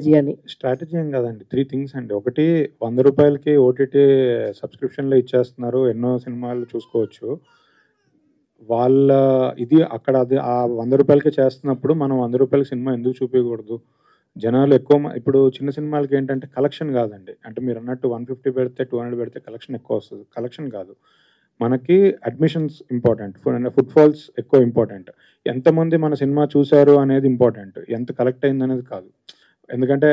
Strategy అని? Strategy ఏం కాదండి. 3 థింగ్స్ అండి. ఒకటి ₹100కి ఓటీటీ సబ్స్క్రిప్షన్‌లో ఇచ్చేస్తున్నారు. ఎన్నో సినిమాలు చూసుకోవచ్చు. వాళ్ళ ఇది అక్కడ అది ఆ ₹100కే చేస్తున్నప్పుడు మనం ₹100 సినిమా ఎందుకు చూపియకూడదు? జనాలు ఎక్కువ ఇప్పుడు చిన్న సినిమాలకేంటంటే కలెక్షన్ కాదండి. అంటే మీరన్నట్టు 150 పెడితే, 200 పెడితే కలెక్షన్ ఎక్కువొస్తది. కలెక్షన్ కాదు. మనకి అడ్మిషన్స్ ఇంపార్టెంట్. ఫుట్‌ఫాల్స్ ఎక్కువ ఇంపార్టెంట్. ఎంతమంది మన సినిమా చూసారు అనేది ఇంపార్టెంట్. ఎంత కలెక్ట్ అయిందనేది కాదు. ఎందుకంటే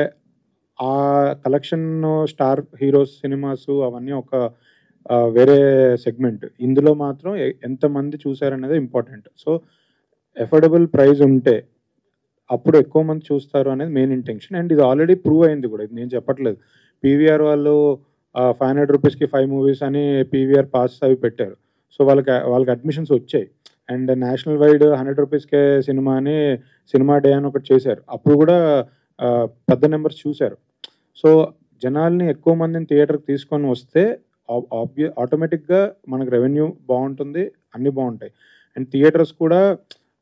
ఆ కలెక్షన్ స్టార్ హీరోస్ సినిమాసు అవన్నీ ఒక వేరే సెగ్మెంట్. ఇందులో మాత్రం ఎంతమంది చూసారనేదే ఇంపార్టెంట్. సో, అఫోర్డబుల్ ప్రైస్ ఉంటే అప్పుడు ఎక్కువ మంది చూస్తారు అనేది మెయిన్ ఇంటెన్షన్. అండ్ ఇది ఆల్రెడీ ప్రూవ్ అయింది కూడా. ఇది నేను చెప్పట్లేదు. పీవీఆర్ వాళ్ళు ₹500కి 5 మూవీస్ అని పీవీఆర్ పాస్ అవి పెట్టారు. సో, వాళ్ళకి అడ్మిషన్స్ వచ్చాయి. అండ్ నేషనల్ వైడ్ ₹100కే సినిమా అని సినిమా డే అని ఒకటి చేశారు. అప్పుడు కూడా పెద్ద నంబర్స్ చూసారు. సో, జనాల్ని ఎక్కువ మందిని థియేటర్‌కి తీసుకొని వస్తే ఆటోమేటిక్‌గా మనకు రెవెన్యూ బావుంటుంది. అన్నీ బావుంటాయి. అండ్ థియేటర్స్ కూడా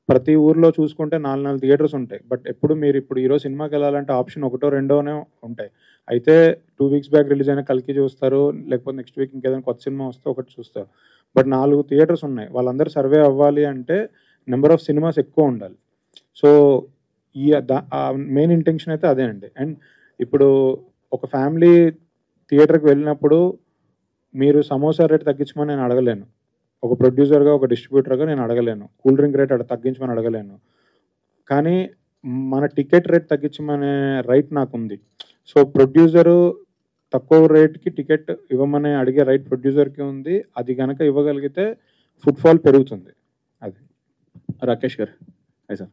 ప్రతి ఊర్లో చూసుకుంటే 4 థియేటర్స్ ఉంటాయి. బట్ మీరిప్పుడు ఈరోజు సినిమాకెళ్ళాలంటే ఆప్షన్ ఒకటో, రెండోనే ఉంటాయి. అయితే 2 వీక్స్ బ్యాక్ రిలీజ్ అయిన 'కల్కి' చూస్తారు. లేకపోతే నెక్స్ట్ వీక్ ఇంకేదైనా కొత్త సినిమా వస్తే ఒకటి చూస్తారు. బట్ 4 థియేటర్స్ ఉన్నాయి. వాళ్ళందరూ సర్వే అవ్వాలి అంటే నంబర్ ఆఫ్ సినిమాస్ ఎక్కువ ఉండాలి. సో, ఈ మెయిన్ ఇంటెన్షన్ అయితే అదేనండి. అండ్ ఇప్పుడు ఒక ఫ్యామిలీ థియేటర్‌కి వెళ్ళినప్పుడు మీరు సమోసా రేట్ తగ్గించమని నేను అడగలేను. ఒక ప్రొడ్యూసర్‌గా, ఒక డిస్ట్రిబ్యూటర్‌గా నేను అడగలేను. కూల్ డ్రింక్ రేట్ తగ్గించమని అడగలేను. కానీ మన టికెట్ రేట్ తగ్గించమనే రైట్ నాకుంది. సో, ప్రొడ్యూసరు తక్కువ రేట్‌కి టికెట్ ఇవ్వమని అడిగే రైట్ ప్రొడ్యూసర్‌కి ఉంది. అది గనక ఇవ్వగలిగితే ఫుట్‌ఫాల్ పెరుగుతుంది. అది. రాకేష్ గారు. Hi sir.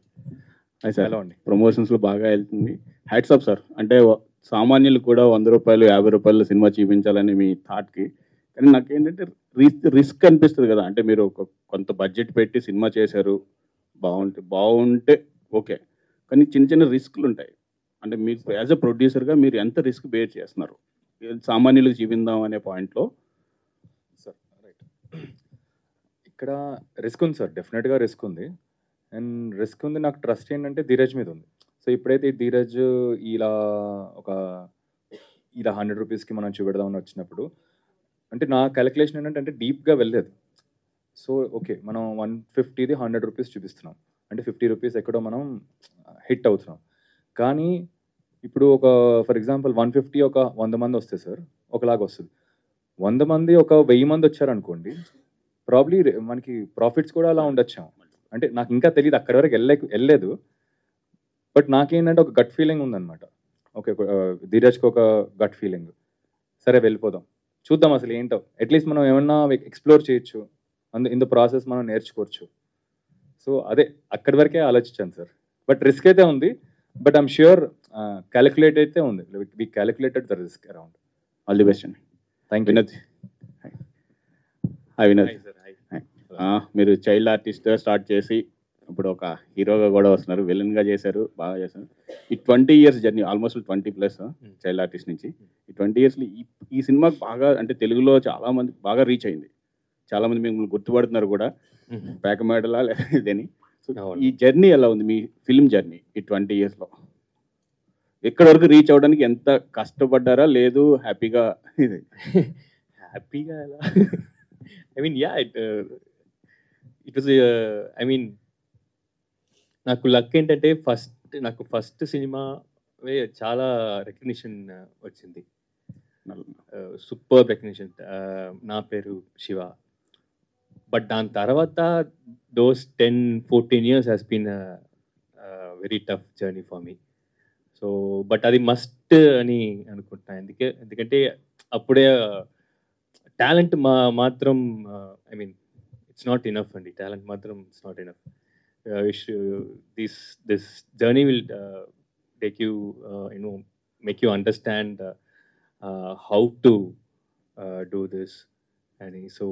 Hi sir. Hello అండి. ప్రమోషన్స్‌లో బాగా వెళ్తుంది. Hats off sir. అంటే సామాన్యులు కూడా ₹100, ₹50 సినిమా చూపించాలని మీ థాట్‌కి. కానీ నాకేంటంటే రిస్క్ అనిపిస్తది కదా! అంటే మీరు కొంత బడ్జెట్ పెట్టి సినిమా చేశారు. బావుంటే ఓకే. కానీ చిన్న చిన్న రిస్కులుంటాయి. అంటే మీకు యాస్ ఎ ప్రొడ్యూసర్‌గా మీరు ఎంత రిస్క్ బేర్ చేస్తున్నారు? సామాన్యులకు చూపిందాం అనే పాయింట్‌లో. Sir right. ఇక్కడ రిస్క్ ఉంది సార్. డెఫినెట్‌గా రిస్క్ ఉంది. అండ్ రిస్క్ ఉంది. నాకు ట్రస్ట్ ఏంటంటే ధీరజ్ మీద ఉంది. సో, ఎప్పుడైతే ధీరజ్ ఇలా ఒక ఇలా ₹100కి మనం చూపెడదామని వచ్చినప్పుడు అంటే నా క్యాలిక్యులేషన్ ఏంటంటే డీప్‌గా వెళ్ళలేదు. So, okay. మనం 150ది ₹100 చూపిస్తున్నాం. అంటే ₹50 ఎక్కడో మనం హిట్ అవుతున్నాం. కానీ ఇప్పుడు ఒక ఫర్ ఎగ్జాంపుల్ 150 ఒక 100 మంది వస్తే సార్ ఒకలాగా వస్తది. 100 మంది ఒక 1000 మంది వచ్చారనుకోండి. ప్రాబబ్లీ మనకి ప్రాఫిట్స్ కూడా అలా ఉండొచ్చేమో. అంటే నాకు ఇంకా తెలీదు. అక్కడి వరకు ఎళ్ళలేదు. బట్ నాకేంటంటే ఒక గట్ ఫీలింగ్ ఉందన్నమాట. ఓకే. ధీరజ్‌కి ఒక గట్ ఫీలింగ్. సరే వెళ్ళిపోదాం. చూద్దాం అసలు ఏంటో. అట్‌లీస్ట్ మనం ఏమన్నా ఎక్స్‌ప్లోర్ చేయొచ్చు. ఇన్ ద ప్రాసెస్ మనం నేర్చుకోవచ్చు. సో, అదే అక్కడి వరకే ఆలోచించాను సార్. బట్ రిస్క్ అయితే ఉంది. బట్ ఐయామ్ ష్యూర్ కాలిక్యులేట్ అయితే ఉంది. We calculated the risk around. All the best అండి. Thank you. Vinod. Hi Vinod. Hi sir. Hi. మీరు చైల్డ్ ఆర్టిస్ట్‌గా స్టార్ట్ చేసి ఇప్పుడు ఒక హీరోగా కూడా వస్తున్నారు. విలన్‌గా చేశారు. బాగా చేశారు. ఈ 20 years journey almost 20+ child artist నుంచి. ఈ 20 ఇయర్స్‌లో ఈ సినిమాకి బాగా అంటే తెలుగులో చాలా మంది బాగా రీచ్ అయింది. చాలా మంది మిమ్మల్ని గుర్తుపడుతున్నారు కూడా. పేకమేడలా లేదా ఇదని. సో, ఈ జర్నీ ఎలా ఉంది? మీ ఫిల్మ్ జర్నీ ఈ 20 ఇయర్స్‌లో ఎక్కడి వరకు రీచ్ అవ్వడానికి ఎంత కష్టపడ్డారా? లేదు హ్యాపీగా ఇది హ్యాపీగా ఎలా I mean ya it was I mean నాకు లక్ ఏంటంటే నాకు ఫస్ట్ సినిమా చాలా రికగ్నిషన్ వచ్చింది. Super recognition. నా పేరు శివ. బట్ దాని తర్వాత those 10-14 years has been very tough journey for me. So but అది మస్ట్ అని అనుకుంటున్నాను. ఎందుకంటే అప్పుడే టాలెంట్ మాత్రం I mean it's not enough అండి. టాలెంట్ మాత్రం it's not enough. This journey will take you, make you understand how to do this. And so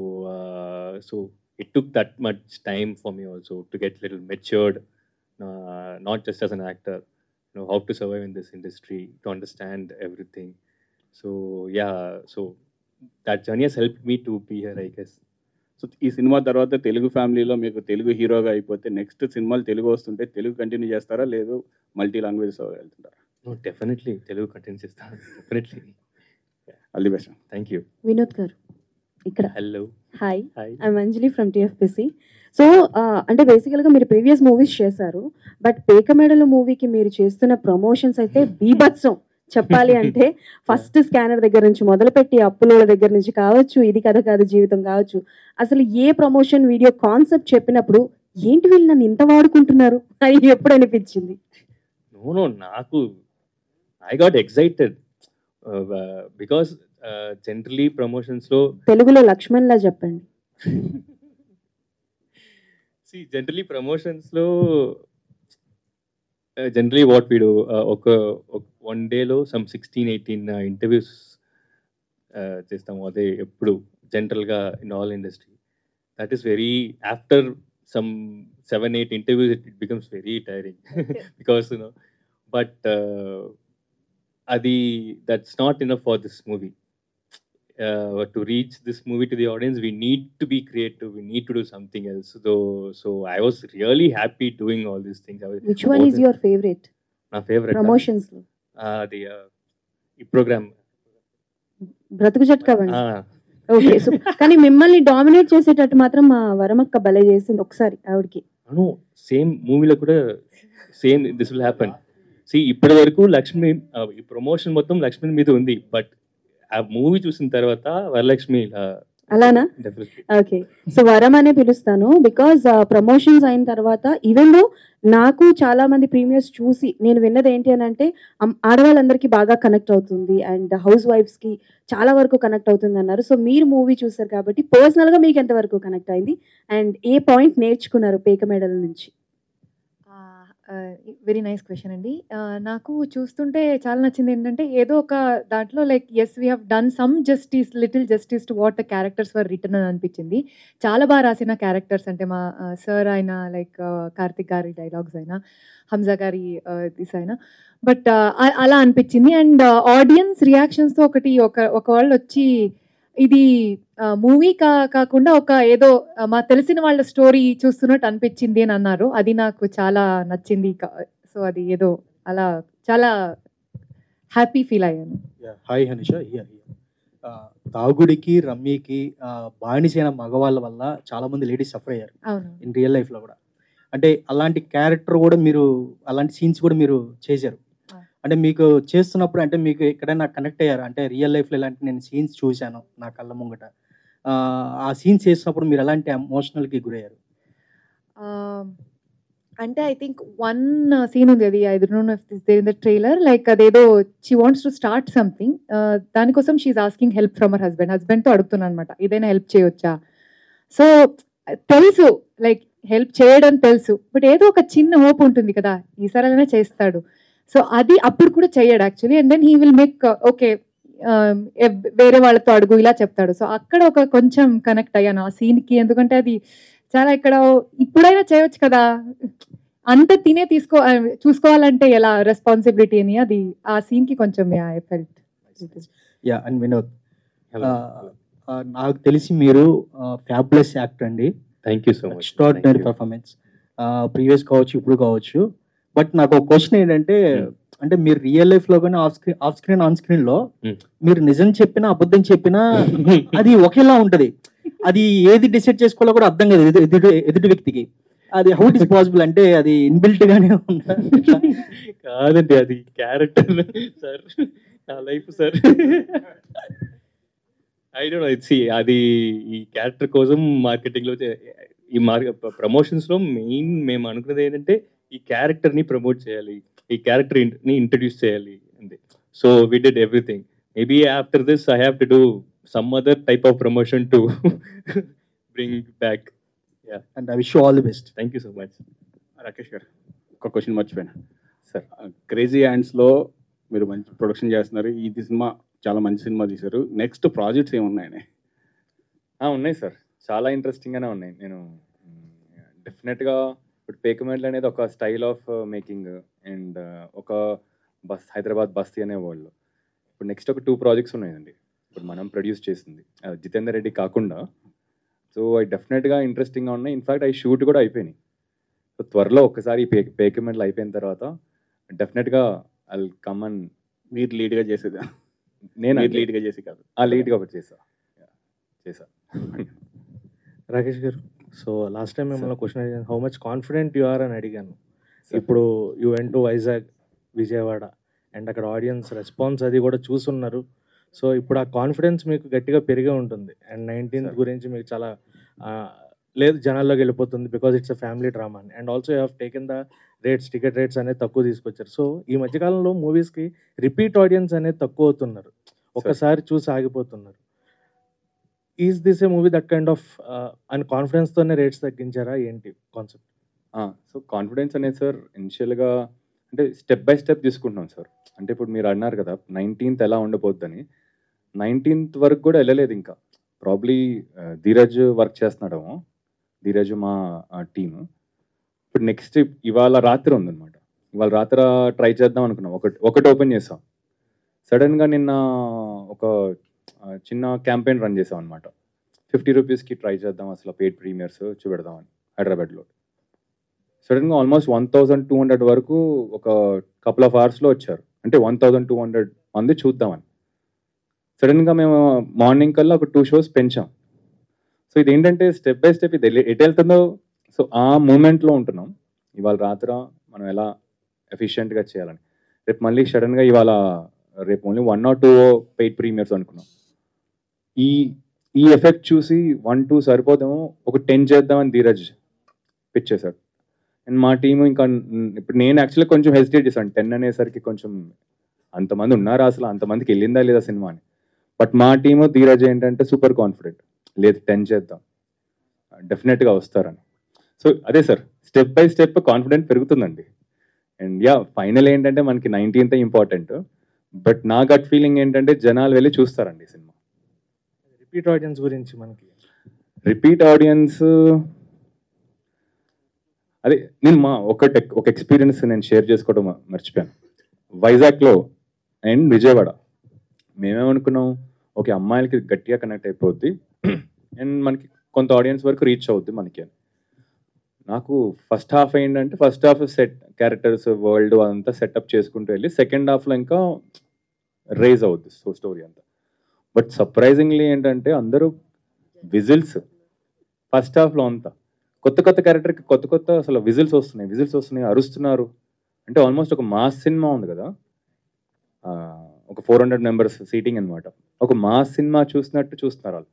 it took that much time for me also to get little matured, not just as an actor, how to survive in this industry, to understand everything. So yeah, so that journey has helped me to be here, I guess. So ఈ cinema తర్వాత తెలుగు ఫ్యామిలీలో మీకు తెలుగు హీరోగా అయిపోతే next సినిమాలు తెలుగు వస్తుంటే Telugu continue చేస్తారా? లేదు మల్టీ లాంగ్వేజ్ వెళ్తుంటారా? డెఫినెట్లీ తెలుగు కంటెంట్ చేస్తాను, definitely. All the best. Thank you. Vinod గారు ఇక్కడ. Hello. Hi, hi. I'm Anjali from TFPC. So అంటే బేసికల్గా మీరు ప్రీవియస్ మూవీస్ చేశారు, బట్ పేకమేడలు మూవీకి మీరు చేస్తున్న ప్రమోషన్స్ అయితే బీభత్సం చెప్పాలి అంటే. ఫస్ట్ స్కానర్ దగ్గర నుంచి మొదలుపెట్టి అప్పులోల దగ్గర నుంచి కావచ్చు, ఇది కథ కాదు జీవితం కావచ్చు, అసలు ఏ ప్రమోషన్ వీడియో కాన్సెప్ట్ చెప్పినప్పుడు ఏంటి వీళ్ళు నన్ను ఇంత వాడుకుంటున్నారు అని ఎప్పుడు అనిపించింది? నో నాకు I got excited because generally ప్రమోషన్స్లో తెలుగులో లక్ష్మణ్ లా చెప్పండి. జనరలీ ప్రమోషన్స్లో జనరలీ వాట్ వీడు ఒక 1 డేలో సమ్ 16-18 ఇంటర్వ్యూస్ చేస్తాము. అదే ఎప్పుడు జనరల్గా in all industry that is very after some 7-8 interviews it becomes very tiring because but అది that's not enough for this movie. To reach this movie to the audience, we need to be creative, we need to do something else. So I was really happy doing all these things. Which one is your favorite? My favorite promotions lo the program బ్రతుకు జట్కావండి. Okay, so కానీ మిమ్మల్ని dominate చేసేటట్టు మాత్రం మా వరమక్క భలే చేసింది ఒకసారి ఆవిడకి. అవును, సేమ్ మూవీలో కూడా సేమ్ దిస్ విల్ హ్యాపన్. ఇప్పటి వరకు లక్ష్మి ఈ ప్రమోషన్ మొత్తం లక్ష్మి మీద ఉంది, బట్ ఆ మూవీ చూసిన తర్వాత వరలక్ష్మి అలానా? ఓకే, సో వరం అనే పిలుస్తాను బికాజ్ ప్రమోషన్స్ అయిన తర్వాత ఈవెన్ దో నాకు చాలా మంది ప్రీమియర్స్ చూసి నేను విన్నది ఏంటి అని అంటే ఆడవాళ్ళందరికీ బాగా కనెక్ట్ అవుతుంది అండ్ హౌస్ వైఫ్స్ కి చాలా వరకు కనెక్ట్ అవుతుంది అన్నారు. సో మీరు మూవీ చూసారు కాబట్టి పర్సనల్ గా మీకు ఎంతవరకు కనెక్ట్ అయింది అండ్ ఏ పాయింట్ నేర్చుకున్నారు పేకమేడల నుంచి? వెరీ నైస్ క్వశ్చన్ అండి. నాకు చూస్తుంటే చాలా నచ్చింది ఏంటంటే ఏదో ఒక దాంట్లో like yes we have done some justice, little justice to what the characters were written అని అనిపించింది. చాలా బాగా రాసిన క్యారెక్టర్స్ అంటే మా సార్ అయినా, లైక్ కార్తిక్ గారి డైలాగ్స్ అయినా, హంజా గారి దిస్ అయినా, బట్ అలా అనిపించింది. అండ్ ఆడియన్స్ రియాక్షన్స్తో ఒక వాళ్ళు వచ్చి ఇది మూవీ కాకుండా ఒక ఏదో మా తెలిసిన వాళ్ళ స్టోరీ చూస్తున్నట్టు అనిపించింది అని అన్నారు. అది నాకు చాలా నచ్చింది. సో అది ఏదో అలా చాలా హ్యాపీ ఫీల్ అయ్యాను. హాయ్ హనిష, తాగుడికి రమ్మీకి బానిసైన మగవాళ్ళ వల్ల చాలా మంది లేడీస్ సఫర్ అయ్యారు ఇన్ రియల్ లైఫ్ లో కూడా. అంటే అలాంటి క్యారెక్టర్ కూడా మీరు, అలాంటి సీన్స్ కూడా మీరు చేశారు. అంటే మీకు చేస్తున్నప్పుడు అంటే మీకు ఎక్కడైనా కనెక్ట్ అయ్యారు? అంటే రియల్ లైఫ్లో ఇలాంటి నేను సీన్స్ చూశాను నా కళ్ళ ముంగట, ఆ సీన్స్ చేసినప్పుడు మీరు ఎలాంటి ఎమోషనల్కి గురయ్యారు? అంటే ఐ థింక్ వన్ సీన్ ఉంది, అది I don't know if this there in the trailer, like అదేదో she wants to start something, దానికోసం she asking help from her హస్బెండ్తో అడుగుతున్నాను అనమాట, ఏదైనా హెల్ప్ చేయొచ్చా. సో తెలుసు లైక్ హెల్ప్ చేయడం తెలుసు, బట్ ఏదో ఒక చిన్న హోప్ ఉంటుంది కదా, ఈసారైనా చేస్తాడు. సో అది అప్పుడు కూడా చెయ్యడు actually. And then he will make okay వేరే వాళ్ళతో అడుగు ఇలా చెప్తాడు. సో అక్కడ ఒక కొంచెం కనెక్ట్ అయ్యాను ఆ సీన్కి, ఎందుకంటే అది చాలా ఇక్కడ ఇప్పుడైనా చేయొచ్చు కదా, అంత తినే చూసుకోవాలంటే ఎలా రెస్పాన్సిబిలిటీ అని, అది ఆ సీన్కి కొంచెం I felt. Yeah, and Vinod, నాకు తెలిసి మీరు ఫ్యాబులస్ యాక్టర్ అండి. Thank you so much. Extraordinary performance, previous కావచ్చు ఇప్పుడు కావచ్చు. బట్ నాకు ఒక క్వశ్చన్ ఏంటంటే, అంటే మీరు రియల్ లైఫ్ లో కానీ ఆఫ్ స్క్రీన్ ఆన్ స్క్రీన్ లో మీరు నిజం చెప్పినా అబద్ధం చెప్పినా అది ఒకేలా ఉంటది. అది ఏది డిసైడ్ చేసుకోవాలో కూడా అర్థం కాదు ఎదుటి వ్యక్తికి. అది హౌ ఇట్ ఇస్ పాసిబుల్? అంటే అది ఇన్బిల్ట్ గానే ఉందా? కాదండి, అది క్యారెక్టర్ సార్, నా life sir. I don't no, it's అది ఈ క్యారెక్టర్ కోసం మార్కెటింగ్ లో ఈ ప్రమోషన్స్ లో మెయిన్ మేము అనుకున్నది ఏంటంటే ఈ క్యారెక్టర్ ని ప్రమోట్ చేయాలి, ఈ క్యారెక్టర్ ని ఇంట్రడ్యూస్ చేయాలి అంతే. So we did everything. Maybe after this I have to do some other type of promotion to bring back. Ya, and I wish you all the best. Thank you so much. Rakesh గారు, ఒక question మర్చిపోయినా sir. Crazy హ్యాండ్స్లో మీరు మంచి production చేస్తున్నారు, ఇది cinema చాలా మంచి సినిమా తీశారు. నెక్స్ట్ ప్రాజెక్ట్స్ ఏమున్నాయని? ఉన్నాయి సార్, చాలా ఇంట్రెస్టింగ్గానే ఉన్నాయి. నేను డెఫినెట్గా ఇప్పుడు పేకమేడల్ అనేది ఒక స్టైల్ ఆఫ్ మేకింగ్ అండ్ ఒక హైదరాబాద్ బస్తీ అనే వరల్డ్లో ఇప్పుడు నెక్స్ట్ ఒక 2 ప్రాజెక్ట్స్ ఉన్నాయండి ఇప్పుడు మనం ప్రొడ్యూస్ చేసింది, జితేందర్ రెడ్డి కాకుండా. సో అవి డెఫినెట్గా ఇంట్రెస్టింగ్గా ఉన్నాయి. ఇన్ఫ్యాక్ట్ అవి షూట్ కూడా అయిపోయినాయి. సో త్వరలో ఒక్కసారి పేకమేడల్ అయిపోయిన తర్వాత డెఫినెట్గా ఐ కమ్ అండ్ మీరు లీడ్గా చేసేదా? నేను మీరు లీడ్గా చేసి కాదు, లీడ్గా ఒకటి చేసా. రాకేష్ గారు, సో లాస్ట్ టైం మిమ్మల్ని క్వశ్చన్ అడిగాను, how much confident you are అని అడిగాను. ఇప్పుడు you went to Vizag, Vijayawada, and అక్కడ ఆడియన్స్ రెస్పాన్స్ అది కూడా చూస్తున్నారు. సో ఇప్పుడు ఆ కాన్ఫిడెన్స్ మీకు గట్టిగా పెరిగే ఉంటుంది. అండ్ 19th గురించి మీకు చాలా లేదు జనాల్లోకి వెళ్ళిపోతుంది, because it's a family drama అని. And also you have taken the rates, ticket rates అనేది తక్కువ తీసుకొచ్చారు. సో ఈ మధ్యకాలంలో మూవీస్కి రిపీట్ ఆడియన్స్ అనేది తక్కువ అవుతున్నారు, ఒక్కసారి చూసి ఆగిపోతున్నారు. Is this a movie that kind of and కాన్ఫిడెన్స్తోనే రేట్స్ తగ్గించారా ఏంటి కాన్సెప్ట్? సో కాన్ఫిడెన్స్ అనేది సార్ ఇనిషియల్గా అంటే స్టెప్ బై స్టెప్ తీసుకుంటున్నాం సార్. అంటే ఇప్పుడు మీరు అన్నారు కదా 19th ఎలా ఉండబోద్దని, 19th వరకు కూడా వెళ్ళలేదు ఇంకా. ప్రాబ్లీ ధీరజ్ వర్క్ చేస్తున్నాడేమో, ధీరజ్ మా టీమ్. ఇప్పుడు నెక్స్ట్ ఇవాళ రాత్రి ఉందన్నమాట, ఇవాళ రాత్రి ట్రై చేద్దాం అనుకున్నాం. ఒకటి ఓపెన్ చేసాం. సడన్గా నిన్న ఒక చిన్న క్యాంపెయిన్ రన్ చేసాం అనమాట. 50 రూపీస్కి ట్రై చేద్దాం అసలు పెయిడ్ ప్రీమియర్స్ చూపెడదామని హైదరాబాద్లో. సడన్గా ఆల్మోస్ట్ 1200 వరకు ఒక కపుల్ ఆఫ్ అవర్స్లో వచ్చారు. అంటే 1200 మంది చూద్దామని. సడన్గా మేము మార్నింగ్ కల్లా ఒక 2 షోస్ పెంచాం. సో ఇదేంటంటే స్టెప్ బై స్టెప్ ఇది ఎటు వెళ్తుందో, సో ఆ మూమెంట్లో ఉంటున్నాం. ఇవాళ రాత్ర మనం ఎలా ఎఫిషియెంట్గా చేయాలని. రేపు మళ్ళీ సడన్గా ఇవాళ రేపు ఓన్లీ 1 or 2 పెయిడ్ ప్రీమియర్స్ అనుకున్నాం. ఈ ఎఫెక్ట్ చూసి 1-2 సరిపోదేమో, ఒక 10 చేద్దామని ధీరజ్ పిచ్ చేశాడు. అండ్ మా టీము ఇంకా ఇప్పుడు నేను యాక్చువల్గా కొంచెం హెసిటేట్ చేశాను. 10 అనేసరికి కొంచెం అంతమంది ఉన్నారా అసలు, అంతమందికి వెళ్ళిందా లేదా సినిమా అని. బట్ మా టీము ధీరజ్ ఏంటంటే సూపర్ కాన్ఫిడెంట్, లేదు 10 చేద్దాం డెఫినెట్గా వస్తారని. సో అదే sir, step by step confident పెరుగుతుందండి. అండ్ ఫైనల్ ఏంటంటే మనకి 19th ఇంపార్టెంట్. బట్ నా గట్ ఫీలింగ్ ఏంటంటే జనాలు వెళ్ళి చూస్తారండి సినిమా. రిపీట్ ఆడియన్స్ గురించి మనకి రిపీట్ ఆడియన్స్ అదే నేను ఒక ఎక్స్పీరియన్స్ నేను షేర్ చేసుకోవడం మర్చిపోయాను. వైజాగ్లో అండ్ విజయవాడ మేమేమనుకున్నాం, ఓకే అమ్మాయిలకి గట్టిగా కనెక్ట్ అయిపోద్ది అండ్ మనకి కొంత ఆడియన్స్ వరకు రీచ్ అవుద్ది మనకి అని. నాకు ఫస్ట్ హాఫ్ ఏంటంటే first half set characters world అదంతా సెటప్ చేసుకుంటూ వెళ్ళి సెకండ్ హాఫ్లో ఇంకా రేజ్ అవుద్ది స్టోరీ అంతా. బట్ సర్ప్రైజింగ్లీ ఏంటంటే అందరూ విజిల్స్ ఫస్ట్ హాఫ్లో అంతా కొత్త క్యారెక్టర్కి కొత్త అసలు విజిల్స్ వస్తున్నాయి, అరుస్తున్నారు. అంటే ఆల్మోస్ట్ ఒక మాస్ సినిమా ఉంది కదా, ఒక 400 members సీటింగ్ అనమాట. ఒక మాస్ సినిమా చూసినట్టు చూస్తున్నారు వాళ్ళు.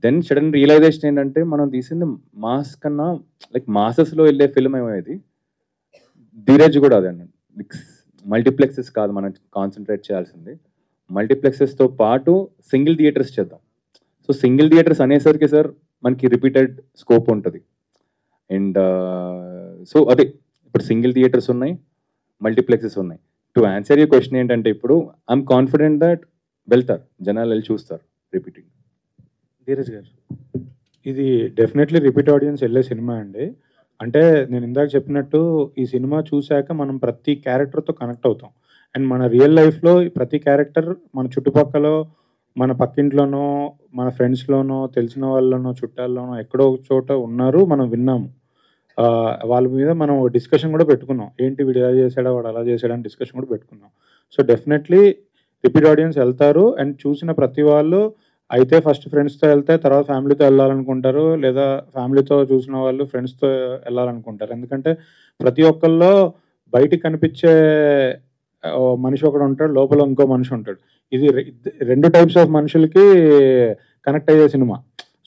దెన్ సడన్ రియలైజేషన్ ఏంటంటే మనం తీసింది మాస్ కన్నా లైక్ మాసెస్లో వెళ్ళే ఫిల్మ్ ఏమేది. ధీరజ్ కూడా అదే అన్నాడు, మల్టీప్లెక్సెస్ కాదు మనం కాన్సన్ట్రేట్ చేయాల్సింది, మల్టీప్లెక్సెస్తో పాటు సింగిల్ థియేటర్స్ చేద్దాం. సో సింగిల్ థియేటర్స్ అనేసరికి సార్ మనకి రిపీటెడ్ స్కోప్ ఉంటుంది. అండ్ సో అదే ఇప్పుడు సింగిల్ థియేటర్స్ ఉన్నాయి, మల్టీప్లెక్సెస్ ఉన్నాయి. టు ఆన్సర్ యూ క్వశ్చన్ ఏంటంటే ఇప్పుడు ఐఎమ్ కాన్ఫిడెంట్ దట్ వెళ్తారు, జనాలు వెళ్ళి చూస్తారు రిపీటింగ్. ధీరజ్ గారు, ఇది డెఫినెట్లీ రిపీట్ ఆడియన్స్ వెళ్ళే సినిమా అండి. అంటే నేను ఇందాక చెప్పినట్టు ఈ సినిమా చూశాక మనం ప్రతి క్యారెక్టర్తో కనెక్ట్ అవుతాం. అండ్ మన రియల్ లైఫ్లో ప్రతి క్యారెక్టర్ మన చుట్టుపక్కల, మన పక్కింట్లోనో, మన ఫ్రెండ్స్లోనో, తెలిసిన వాళ్ళనో, చుట్టాల్లోనో ఎక్కడో ఒక చోట ఉన్నారు, మనం విన్నాము. వాళ్ళ మీద మనం డిస్కషన్ కూడా పెట్టుకున్నాం, ఏంటి వీడు ఎలా చేశాడా వాడు అలా చేశాడా అని డిస్కషన్ కూడా పెట్టుకున్నాం. సో డెఫినెట్లీ రిపీట్ ఆడియన్స్ వెళ్తారు. అండ్ చూసిన ప్రతి వాళ్ళు అయితే ఫస్ట్ ఫ్రెండ్స్తో వెళ్తే తర్వాత ఫ్యామిలీతో వెళ్ళాలనుకుంటారు, లేదా ఫ్యామిలీతో చూసిన వాళ్ళు ఫ్రెండ్స్తో వెళ్ళాలనుకుంటారు. ఎందుకంటే ప్రతి ఒక్కళ్ళలో బయటికి కనిపించే మనిషి ఒకడు ఉంటాడు, లోపల ఇంకో మనిషి ఉంటాడు. ఇది 2 types ఆఫ్ మనుషులకి కనెక్ట్ అయ్యే సినిమా.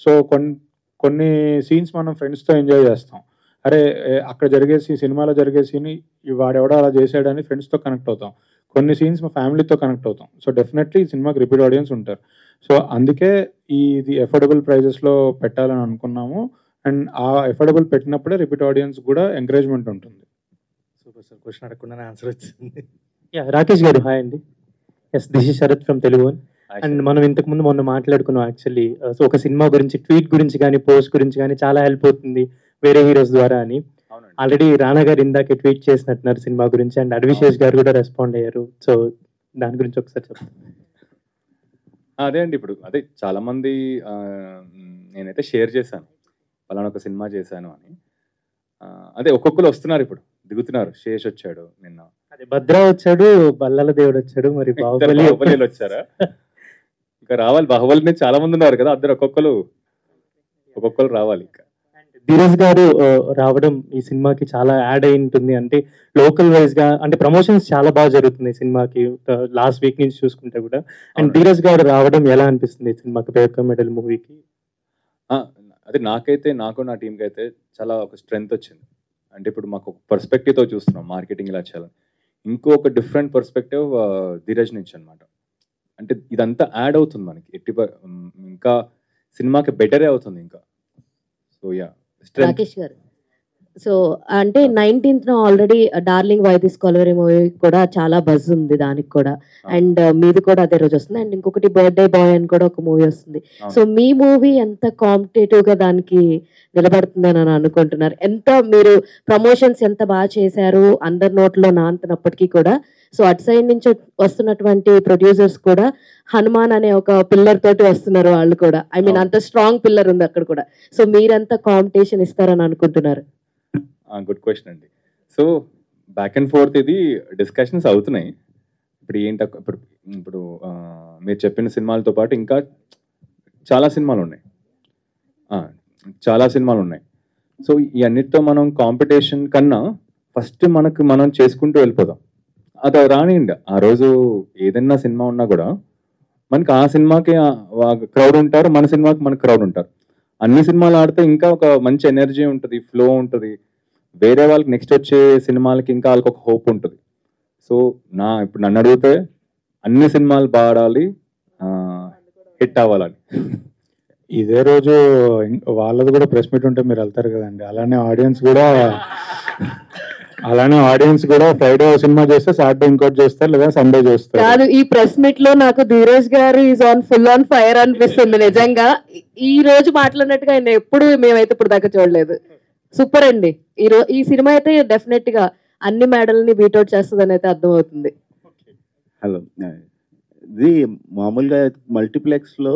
సో కొన్ని సీన్స్ మనం ఫ్రెండ్స్తో ఎంజాయ్ చేస్తాం, అరే అక్కడ సినిమాలో జరిగే సీన్ వాడెవడో అలా చేసాడని ఫ్రెండ్స్తో కనెక్ట్ అవుతాం. కొన్ని సీన్స్ మా ఫ్యామిలీతో కనెక్ట్ అవుతాం. సో డెఫినెట్లీ ఈ సినిమాకి రిపీట్ ఆడియన్స్ ఉంటారు. సో అందుకే ఇది ఎఫోర్డబుల్ ప్రైజెస్లో పెట్టాలని అనుకున్నాము. అండ్ ఆ ఎఫోర్డబుల్ పెట్టినప్పుడే రిపీట్ ఆడియన్స్ కూడా ఎంకరేజ్మెంట్ ఉంటుంది. సూపర్ సార్, క్వశ్చన్ అడగకుండానే ఆన్సర్ వచ్చింది. రాకేష్ గారు హాయ్ అండి. Yes, this is Sharath from Telugu. And మనం ఇంతకుముందు మొన్న మాట్లాడుకున్నాం యాక్చువల్లీ. సో ఒక సినిమా గురించి ట్వీట్ గురించి కానీ పోస్ట్ గురించి కానీ చాలా హెల్ప్ అవుతుంది వేరే హీరోస్ ద్వారా అని. ఆల్రెడీ రానా గారు ఇందాక ట్వీట్ చేసినట్టున్నారు సినిమా గురించి, అండ్ అడ్విశేష్ గారు కూడా రెస్పాండ్ అయ్యారు. సో దాని గురించి ఒకసారి చెప్తాను. అదే అండి, ఇప్పుడు అదే చాలామంది నేనైతే షేర్ చేశాను పలానా ఒక సినిమా చేశాను అని. అదే ఒక్కొక్కరు వస్తున్నారు ఇప్పుడు దిగుతున్నారు. శేష్ వచ్చాడు నిన్న, అదే భద్రా వచ్చాడు, బల్లల దేవుడు వచ్చాడు, మరి బాహుబలి బాహుబలిలు వచ్చారా? ఇంకా రావాలి. బాహుబలి మీద చాలా మంది ఉన్నారు కదా, అందరు ఒక్కొక్కరు రావాలి. ఇంకా ధీరజ్ గారు రావడం ఈ సినిమాకి చాలా యాడ్ అయి ఉంటుంది. అంటే లోకల్ వైజ్ గా అంటే ప్రమోషన్స్ చాలా బాగా జరుగుతుంది ఈ సినిమాకి లాస్ట్ వీక్ నుంచి చూసుకుంటే కూడా. అండ్ ధీరజ్ గారు రావడం ఎలా అనిపిస్తుంది ఈ సినిమాకి, పేక మెడల్ మూవీకి? అదే నాకైతే, నాకు నా టీంకి అయితే చాలా ఒక స్ట్రెంగ్త్ వచ్చింది. అంటే ఇప్పుడు మాకు ఒక పర్స్పెక్టివ్తో చూస్తున్నాం మార్కెటింగ్ ఇలా చేయాలని. ఇంకొక డిఫరెంట్ పర్స్పెక్టివ్ ధీరజ్ నుంచి అనమాట. అంటే ఇదంతా యాడ్ అవుతుంది మనకి, ఇంకా సినిమాకి బెటరే అవుతుంది ఇంకా. సో యా, రాకేష్ గారు, సో అంటే 19th already darling why this Kolaveri movie కూడా చాలా బజ్ ఉంది దానికి కూడా, అండ్ మీది కూడా అదే రోజు వస్తుంది. అండ్ ఇంకొకటి బర్త్డే బాయ్ అని కూడా ఒక మూవీ వస్తుంది. సో మీ మూవీ ఎంత కాంపిటేటివ్ గా దానికి నిలబడుతుందని అని అనుకుంటున్నారు? ఎంత మీరు ప్రమోషన్స్ ఎంత బాగా చేశారు అందరి నోట్లో నాంతనప్పటికీ కూడా. సో అటు సైడ్ నుంచి వస్తున్నటువంటి ప్రొడ్యూసర్స్ కూడా హనుమాన్ అనే ఒక పిల్లర్ తోటి వస్తున్నారు వాళ్ళు కూడా. ఐ మీన్ అంత స్ట్రాంగ్ పిల్లర్ ఉంది అక్కడ కూడా. సో మీరెంత కాంపిటీషన్ ఇస్తారని అనుకుంటున్నారు? గుడ్ క్వశ్చన్ అండి. సో బ్యాక్ అండ్ ఫోర్త్ ఇది డిస్కషన్స్ అవుతున్నాయి. ఇప్పుడు ఇప్పుడు మీరు చెప్పిన సినిమాలతో పాటు ఇంకా చాలా సినిమాలు ఉన్నాయి. సో ఈ అన్నిటితో మనం కాంపిటీషన్ కన్నా ఫస్ట్ మనం చేసుకుంటూ వెళ్ళిపోదాం. అది రానిండి, ఆ రోజు ఏదైనా సినిమా ఉన్నా కూడా మనకి ఆ సినిమాకి క్రౌడ్ ఉంటారు, మన సినిమాకి మనకి క్రౌడ్ ఉంటారు. అన్ని సినిమాలు ఆడితే ఇంకా ఒక మంచి ఎనర్జీ ఉంటుంది, ఫ్లో ఉంటుంది. వేరే వాళ్ళకి నెక్స్ట్ వచ్చే సినిమాలకి ఇంకా వాళ్ళకి ఒక హోప్ ఉంటుంది. సో ఇప్పుడు నన్ను అడిగితే అన్ని సినిమాలు బాగా ఆడాలి, హిట్ అవ్వాలని. ఇదే రోజు వాళ్ళది కూడా ప్రెస్ మీట్ ఉంటే మీరు వెళ్తారు కదండి. అలానే ఆడియన్స్ కూడా ఫ్రైడే సినిమా చేస్తే సాటర్డే ఇంకోటి చేస్తారు, లేదా సండే చేస్తారు. కాదు, ఈ ప్రెస్ మీట్ లో నాకు ధీరజ్ గారు is on full on fire అనిపిస్తుంది నిజంగా. ఈ రోజు మాట్లాడినట్టుగా ఆయన ఎప్పుడు మేమైతే ఇప్పుడు దాకా చూడలేదు. సూపర్ అండి. ఈ సినిమా అయితే డెఫినెట్ గా అన్ని మెడల్ని బీట్అవుట్ చేస్తుందని అయితే అర్థమవుతుంది. హలో, ఇది మామూలుగా మల్టీప్లెక్స్లో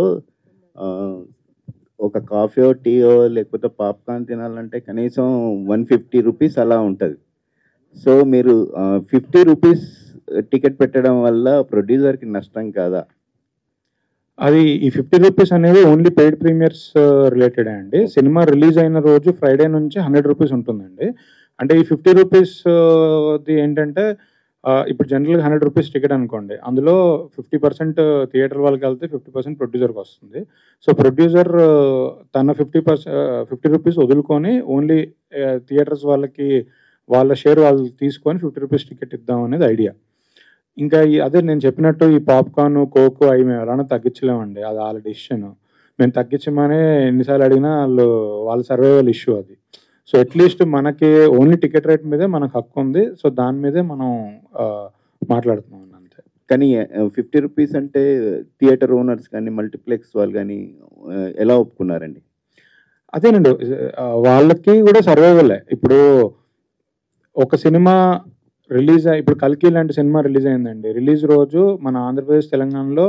ఒక కాఫీయో టీయో లేకపోతే పాప్కార్న్ తినాలంటే కనీసం 150 రూపీస్ అలా ఉంటుంది. సో మీరు 50 రూపీస్ టికెట్ పెట్టడం వల్ల ప్రొడ్యూసర్కి నష్టం కాదా? అది ఈ 50 రూపీస్ అనేది ఓన్లీ పెయిడ్ ప్రీమియర్స్ రిలేటెడ్ అండి. సినిమా రిలీజ్ అయిన రోజు ఫ్రైడే నుంచి 100 రూపీస్ ఉంటుందండి. అంటే ఈ 50 రూపీస్ ఏంటంటే ఇప్పుడు జనరల్గా 100 రూపీస్ టికెట్ అనుకోండి, అందులో 50% థియేటర్ వాళ్ళకి వెళ్తే 50% ప్రొడ్యూసర్కి వస్తుంది. సో ప్రొడ్యూసర్ తన 50 రూపీస్ వదులుకొని ఓన్లీ థియేటర్స్ వాళ్ళకి వాళ్ళ షేర్ వాళ్ళు తీసుకొని 50 రూపీస్ టికెట్ ఇద్దాం అనేది ఐడియా. ఇంకా అదే నేను చెప్పినట్టు ఈ పాప్కార్న్, కోక్ అవి మేము ఎలానో తగ్గించలేమండి. అది వాళ్ళ డెసిషన్. మేము తగ్గించమని ఎన్నిసార్లు అడిగినా వాళ్ళ సర్వైవల్ ఇష్యూ అది. సో అట్లీస్ట్ మనకి ఓన్లీ టికెట్ రేట్ మీదే మనకు హక్కు ఉంది. సో దాని మీదే మనం మాట్లాడుతున్నాం అంతే. కానీ 50 రూపీస్ అంటే థియేటర్ ఓనర్స్ కానీ మల్టీప్లెక్స్ వాళ్ళు కానీ ఎలా ఒప్పుకున్నారండి? అదేనండి, వాళ్ళకి కూడా సర్వైవలే. ఇప్పుడు ఒక సినిమా ఇప్పుడు కల్కి లాంటి సినిమా రిలీజ్ అయిందండి. రిలీజ్ రోజు మన ఆంధ్రప్రదేశ్, తెలంగాణలో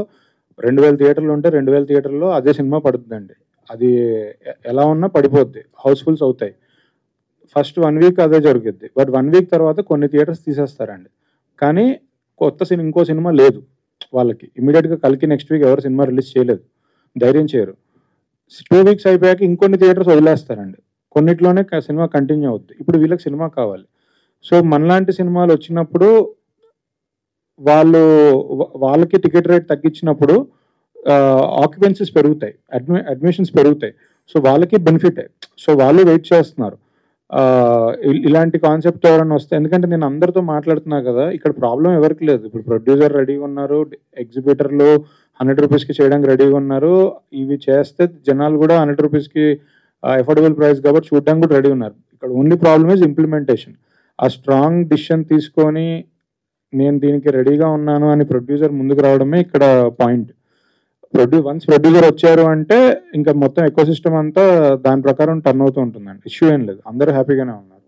2000 థియేటర్లు ఉంటే 2000 థియేటర్లో అదే సినిమా పడుతుందండి. అది ఎలా ఉన్నా పడిపోద్ది, హౌస్ఫుల్స్ అవుతాయి. ఫస్ట్ 1 వీక్ అదే జరుగుద్ది. బట్ 1 వీక్ తర్వాత కొన్ని థియేటర్స్ తీసేస్తారండి. కానీ ఇంకో సినిమా లేదు వాళ్ళకి. ఇమీడియట్గా కల్కి నెక్స్ట్ వీక్ ఎవరు సినిమా రిలీజ్ చేయలేదు, ధైర్యం చేయరు. 2 వీక్స్ అయిపోయాక ఇంకొన్ని థియేటర్స్ వదిలేస్తారండి. కొన్నిట్లోనే సినిమా కంటిన్యూ అవుద్ది. ఇప్పుడు వీళ్ళకి సినిమా కావాలి. సో మనలాంటి సినిమాలు వచ్చినప్పుడు వాళ్ళకి టికెట్ రేట్ తగ్గించినప్పుడు ఆక్యుపెన్సీస్ పెరుగుతాయి, అడ్మిషన్స్ పెరుగుతాయి. సో వాళ్ళకి బెనిఫిటే. సో వాళ్ళు వెయిట్ చేస్తున్నారు ఇలాంటి కాన్సెప్ట్ ఎవరైనా వస్తే. ఎందుకంటే నేను అందరితో మాట్లాడుతున్నా కదా, ఇక్కడ ప్రాబ్లం ఎవరికి లేదు. ఇప్పుడు ప్రొడ్యూసర్ రెడీగా ఉన్నారు, ఎగ్జిబిటర్లు 100 రూపీస్కి చేయడానికి రెడీగా ఉన్నారు. ఇవి చేస్తే జనాలు కూడా 100 రూపీస్కి అఫోర్డబుల్ ప్రైస్ కాబట్టి చూడడానికి కూడా రెడీ ఉన్నారు. ఇక్కడ ఓన్లీ ప్రాబ్లమ్ ఈజ్ ఇంప్లిమెంటేషన్. ఆ స్ట్రాంగ్ డిసిషన్ తీసుకొని నేను దీనికి రెడీగా ఉన్నాను అని ప్రొడ్యూసర్ ముందుకు రావడమే ఇక్కడ పాయింట్. వన్స్ ప్రొడ్యూసర్ వచ్చారు అంటే ఇంకా మొత్తం ఎకో సిస్టమ్ అంతా దాని ప్రకారం టర్న్ అవుతూ ఉంటుందండి. ఇష్యూ ఏం లేదు, అందరూ హ్యాపీగానే ఉన్నారు.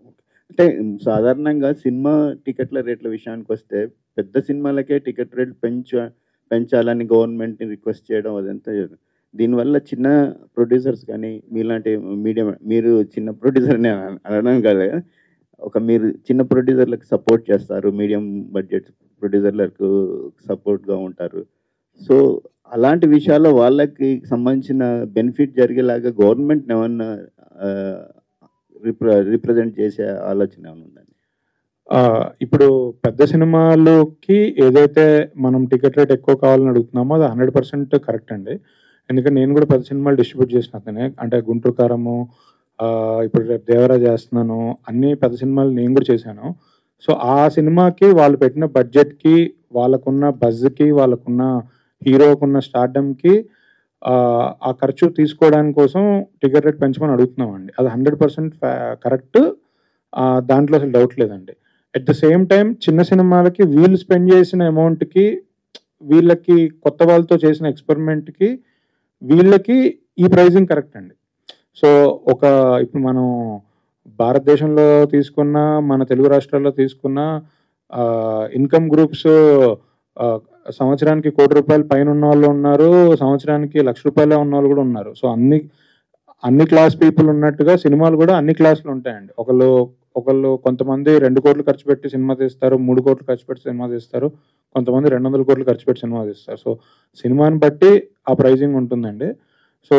అంటే సాధారణంగా సినిమా టికెట్ల రేట్ల విషయానికి వస్తే పెద్ద సినిమాలకే టికెట్ రేట్లు పెంచాలని గవర్నమెంట్ని రిక్వెస్ట్ చేయడం అదంతా. దీనివల్ల చిన్న ప్రొడ్యూసర్స్ కానీ మీలాంటి మీరు చిన్న ప్రొడ్యూసర్ని అనడం కాదు, ఒక మీరు చిన్న ప్రొడ్యూసర్లకు సపోర్ట్ చేస్తారు, మీడియం బడ్జెట్ ప్రొడ్యూసర్లకు సపోర్ట్గా ఉంటారు. సో అలాంటి విషయాల్లో వాళ్ళకి సంబంధించిన బెనిఫిట్ జరిగేలాగా గవర్నమెంట్ ఏమన్నా రిప్రజెంట్ చేసే ఆలోచన ఏమైనా ఉందండి? ఇప్పుడు పెద్ద సినిమాలకి ఏదైతే మనం టికెట్ రేట్ ఎక్కువ కావాలని అడుగుతున్నామో అది 100% కరెక్ట్ అండి. ఎందుకంటే నేను కూడా పెద్ద సినిమాలు డిస్ట్రిబ్యూట్ చేసిన అతనే. అంటే గుంటూరు కారము, ఇప్పుడు రేపు దేవరా చేస్తున్నాను, అన్ని పెద్ద సినిమాలు నేను కూడా చేశాను. సో ఆ సినిమాకి వాళ్ళు పెట్టిన బడ్జెట్కి, వాళ్ళకున్న బజ్కి, వాళ్ళకున్న హీరోకున్న స్టార్డమ్కి ఆ ఖర్చు తీసుకోవడానికి కోసం టికెట్ రేట్ పెంచమని అడుగుతున్నామండి. అది 100% కరెక్ట్. దాంట్లో అసలు డౌట్ లేదండి. అట్ ద సేమ్ టైం చిన్న సినిమాలకి వీళ్ళు స్పెండ్ చేసిన అమౌంట్కి, వీళ్ళకి కొత్త వాళ్ళతో చేసిన ఎక్స్పెరిమెంట్కి, వీళ్ళకి ఈ ప్రైజింగ్ కరెక్ట్ అండి. సో ఇప్పుడు మనం భారతదేశంలో తీసుకున్న, మన తెలుగు రాష్ట్రాల్లో తీసుకున్న ఇన్కమ్ గ్రూప్స్ సంవత్సరానికి ₹1,00,00,000 పైన ఉన్న వాళ్ళు ఉన్నారు, సంవత్సరానికి ₹1,00,000 ఉన్న వాళ్ళు కూడా ఉన్నారు. సో అన్ని క్లాస్ పీపుల్ ఉన్నట్టుగా సినిమాలు కూడా అన్ని క్లాసులు ఉంటాయండి. ఒకళ్ళు కొంతమంది 2 కోట్లు ఖర్చు పెట్టి సినిమా తీస్తారు, 3 కోట్లు ఖర్చు పెట్టి సినిమా తీస్తారు, కొంతమంది 200 కోట్లు ఖర్చు పెట్టి సినిమా తీస్తారు. సో సినిమాని బట్టి ఆ ప్రైజింగ్ ఉంటుందండి. సో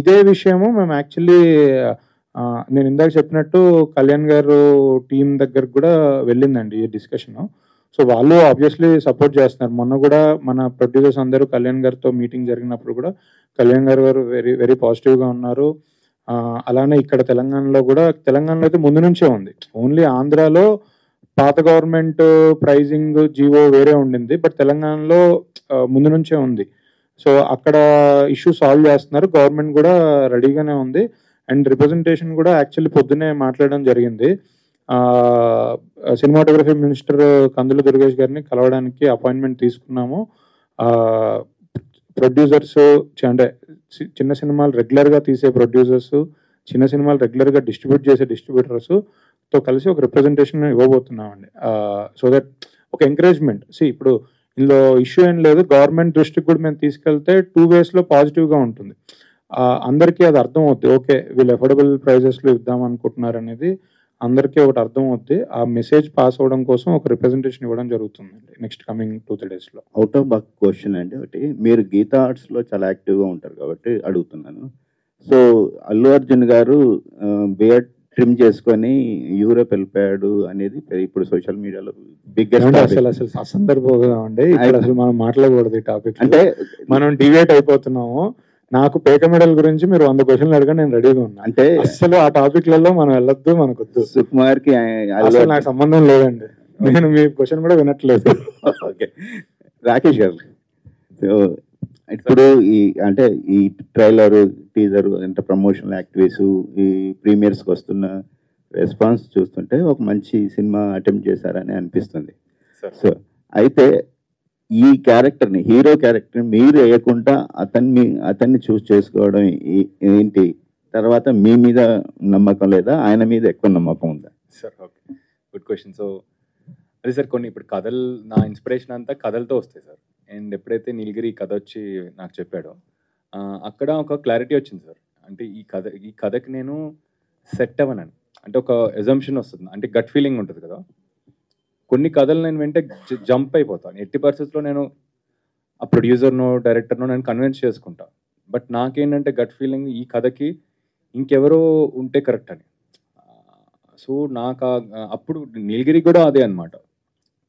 ఇదే విషయము మేము యాక్చువల్లీ నేను ఇందాక చెప్పినట్టు కళ్యాణ్ గారు టీం దగ్గరకు కూడా వెళ్ళిందండి ఈ డిస్కషన్. సో వాళ్ళు ఆబ్వియస్లీ సపోర్ట్ చేస్తున్నారు. మొన్న కూడా మన ప్రొడ్యూసర్స్ అందరూ కళ్యాణ్ గారితో మీటింగ్ జరిగినప్పుడు కూడా కళ్యాణ్ గారు వెరీ వెరీ పాజిటివ్గా ఉన్నారు. అలానే ఇక్కడ తెలంగాణలో అయితే ముందు నుంచే ఉంది. ఓన్లీ ఆంధ్రాలో పాత గవర్నమెంట్ ప్రైజింగ్ జీవో వేరే ఉండింది, బట్ తెలంగాణలో ముందు నుంచే ఉంది. సో అక్కడ ఇష్యూ సాల్వ్ చేస్తున్నారు. గవర్నమెంట్ కూడా రెడీగానే ఉంది. అండ్ రిప్రజెంటేషన్ కూడా యాక్చువల్లీ పొద్దునే మాట్లాడడం జరిగింది. సినిమాటోగ్రఫీ మినిస్టర్ కందుల దుర్గేష్ గారిని కలవడానికి అపాయింట్మెంట్ తీసుకున్నాము. ప్రొడ్యూసర్స్ అంటే చిన్న సినిమాలు రెగ్యులర్గా తీసే ప్రొడ్యూసర్స్, చిన్న సినిమాలు రెగ్యులర్గా డిస్ట్రిబ్యూట్ చేసే డిస్ట్రిబ్యూటర్స్తో కలిసి ఒక రిప్రజెంటేషన్ ఇవ్వబోతున్నామండి. సో దట్ ఒక ఎంకరేజ్మెంట్. ఇప్పుడు ఇందులో ఇష్యూ ఏం లేదు. గవర్నమెంట్ దృష్టికి కూడా మేము తీసుకెళ్తే 2 waysలో పాజిటివ్గా ఉంటుంది. అందరికీ అది అర్థం అవుతుంది. ఓకే, వీళ్ళు అఫోర్డబుల్ ప్రైజెస్లో ఇద్దాం అనుకుంటున్నారు అనేది అందరికీ ఒకటి అర్థం అవుతుంది. ఆ మెసేజ్ పాస్ అవ్వడం కోసం ఒక రిప్రజెంటేషన్ ఇవ్వడం జరుగుతుందండి నెక్స్ట్ కమింగ్ 2-3 daysలో. అవుట్ ఆఫ్ బాక్స్ క్వశ్చన్ అండి ఒకటి. మీరు గీతా ఆర్ట్స్లో చాలా యాక్టివ్గా ఉంటారు కాబట్టి అడుగుతున్నాను. సో అల్లు అర్జున్ గారు బియర్డ్ ట్రిమ్ చేసుకొని యూరోప్ వెళ్ళిపోయాడు అనేది ఇప్పుడు సోషల్ మీడియాలో బిగ్గెస్ట్. అసలు అసందర్భంగా ఉండే ఇక్కడ అసలు మనం మాట్లాడకూడదు ఈ టాపిక్. అంటే మనం డివేట్ అయిపోతున్నాము. నాకు పేక మెడల్ గురించి మీరు 100 క్వశ్చన్లు అడగ నేను రెడీగా ఉన్నా. అంటే అసలు ఆ టాపిక్లలో మనం వెళ్ళొద్దు, మనకొద్దు. సుకుమార్ కి అసలు నాకు సంబంధం లేదండి. నేను మీ క్వశ్చన్ కూడా వినట్లేదు. ఓకే రాకేష్ గారు, ఇప్పుడు ఈ ట్రైలర్, టీజర్, అంటే ప్రమోషనల్ యాక్టివిటీస్, ఈ ప్రీమియర్స్కి వస్తున్న రెస్పాన్స్ చూస్తుంటే ఒక మంచి సినిమా అటెంప్ట్ చేశారని అనిపిస్తుంది. సో అయితే ఈ క్యారెక్టర్ని, హీరో క్యారెక్టర్ని మీరు వేయకుండా అతన్ని చూస్ చేసుకోవడం ఏంటి? తర్వాత మీ మీద నమ్మకం లేదా, ఆయన మీద ఎక్కువ నమ్మకం ఉందా? Sir okay, good question. So అదే సార్, కొన్ని ఇప్పుడు కథలు, నా ఇన్స్పిరేషన్ అంతా కథలతో వస్తాయి సార్. అండ్ ఎప్పుడైతే నీలగిరి కథ వచ్చి నాకు చెప్పాడో అక్కడ ఒక క్లారిటీ వచ్చింది సార్. అంటే ఈ కథకి నేను సెట్ అవ్వనని, అంటే ఒక ఎజంప్షన్ వస్తుంది, అంటే గట్ ఫీలింగ్ ఉంటుంది కదా. కొన్ని కథలు నేను వెంటే జంప్ అయిపోతాను. ఎట్టి పరిస్థితుల్లో నేను ఆ ప్రొడ్యూసర్నో డైరెక్టర్నో నేను కన్విన్స్ చేసుకుంటా. బట్ నాకేంటంటే గట్ ఫీలింగ్ ఈ కథకి ఇంకెవరో ఉంటే కరెక్ట్ అని. సో నాకు అప్పుడు నీలగిరి కూడా అదే అనమాట,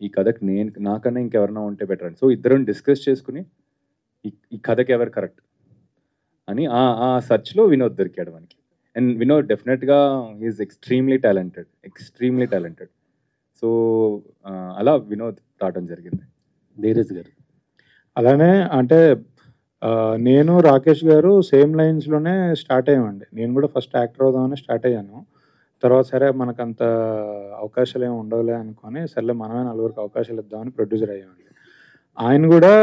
ఈ కథకి నాకన్నా ఇంకెవరన్నా ఉంటే బెటర్ అని. సో ఇద్దరం డిస్కస్ చేసుకుని ఈ కథకి ఎవరు కరెక్ట్ అని ఆ సర్చ్లో వినోద్ దొరికాడు మనకి. అండ్ వినోద్ డెఫినెట్గా ఈజ్ ఎక్స్ట్రీమ్లీ టాలెంటెడ్. సో అలా వినోద్ రావడం జరిగింది. ధీరజ్ గారు అలానే, అంటే నేను రాకేష్ గారు సేమ్ లైన్స్లోనే స్టార్ట్ అయ్యామండి. నేను కూడా ఫస్ట్ యాక్టర్ అవుదామని స్టార్ట్ అయ్యాను. తర్వాత సరే మనకంత అవకాశాలు ఏమి ఉండవులే అనుకొని సర్లే మనమే 4 అవకాశాలు ఇద్దామని ప్రొడ్యూసర్ అయ్యామండి. ఆయన కూడా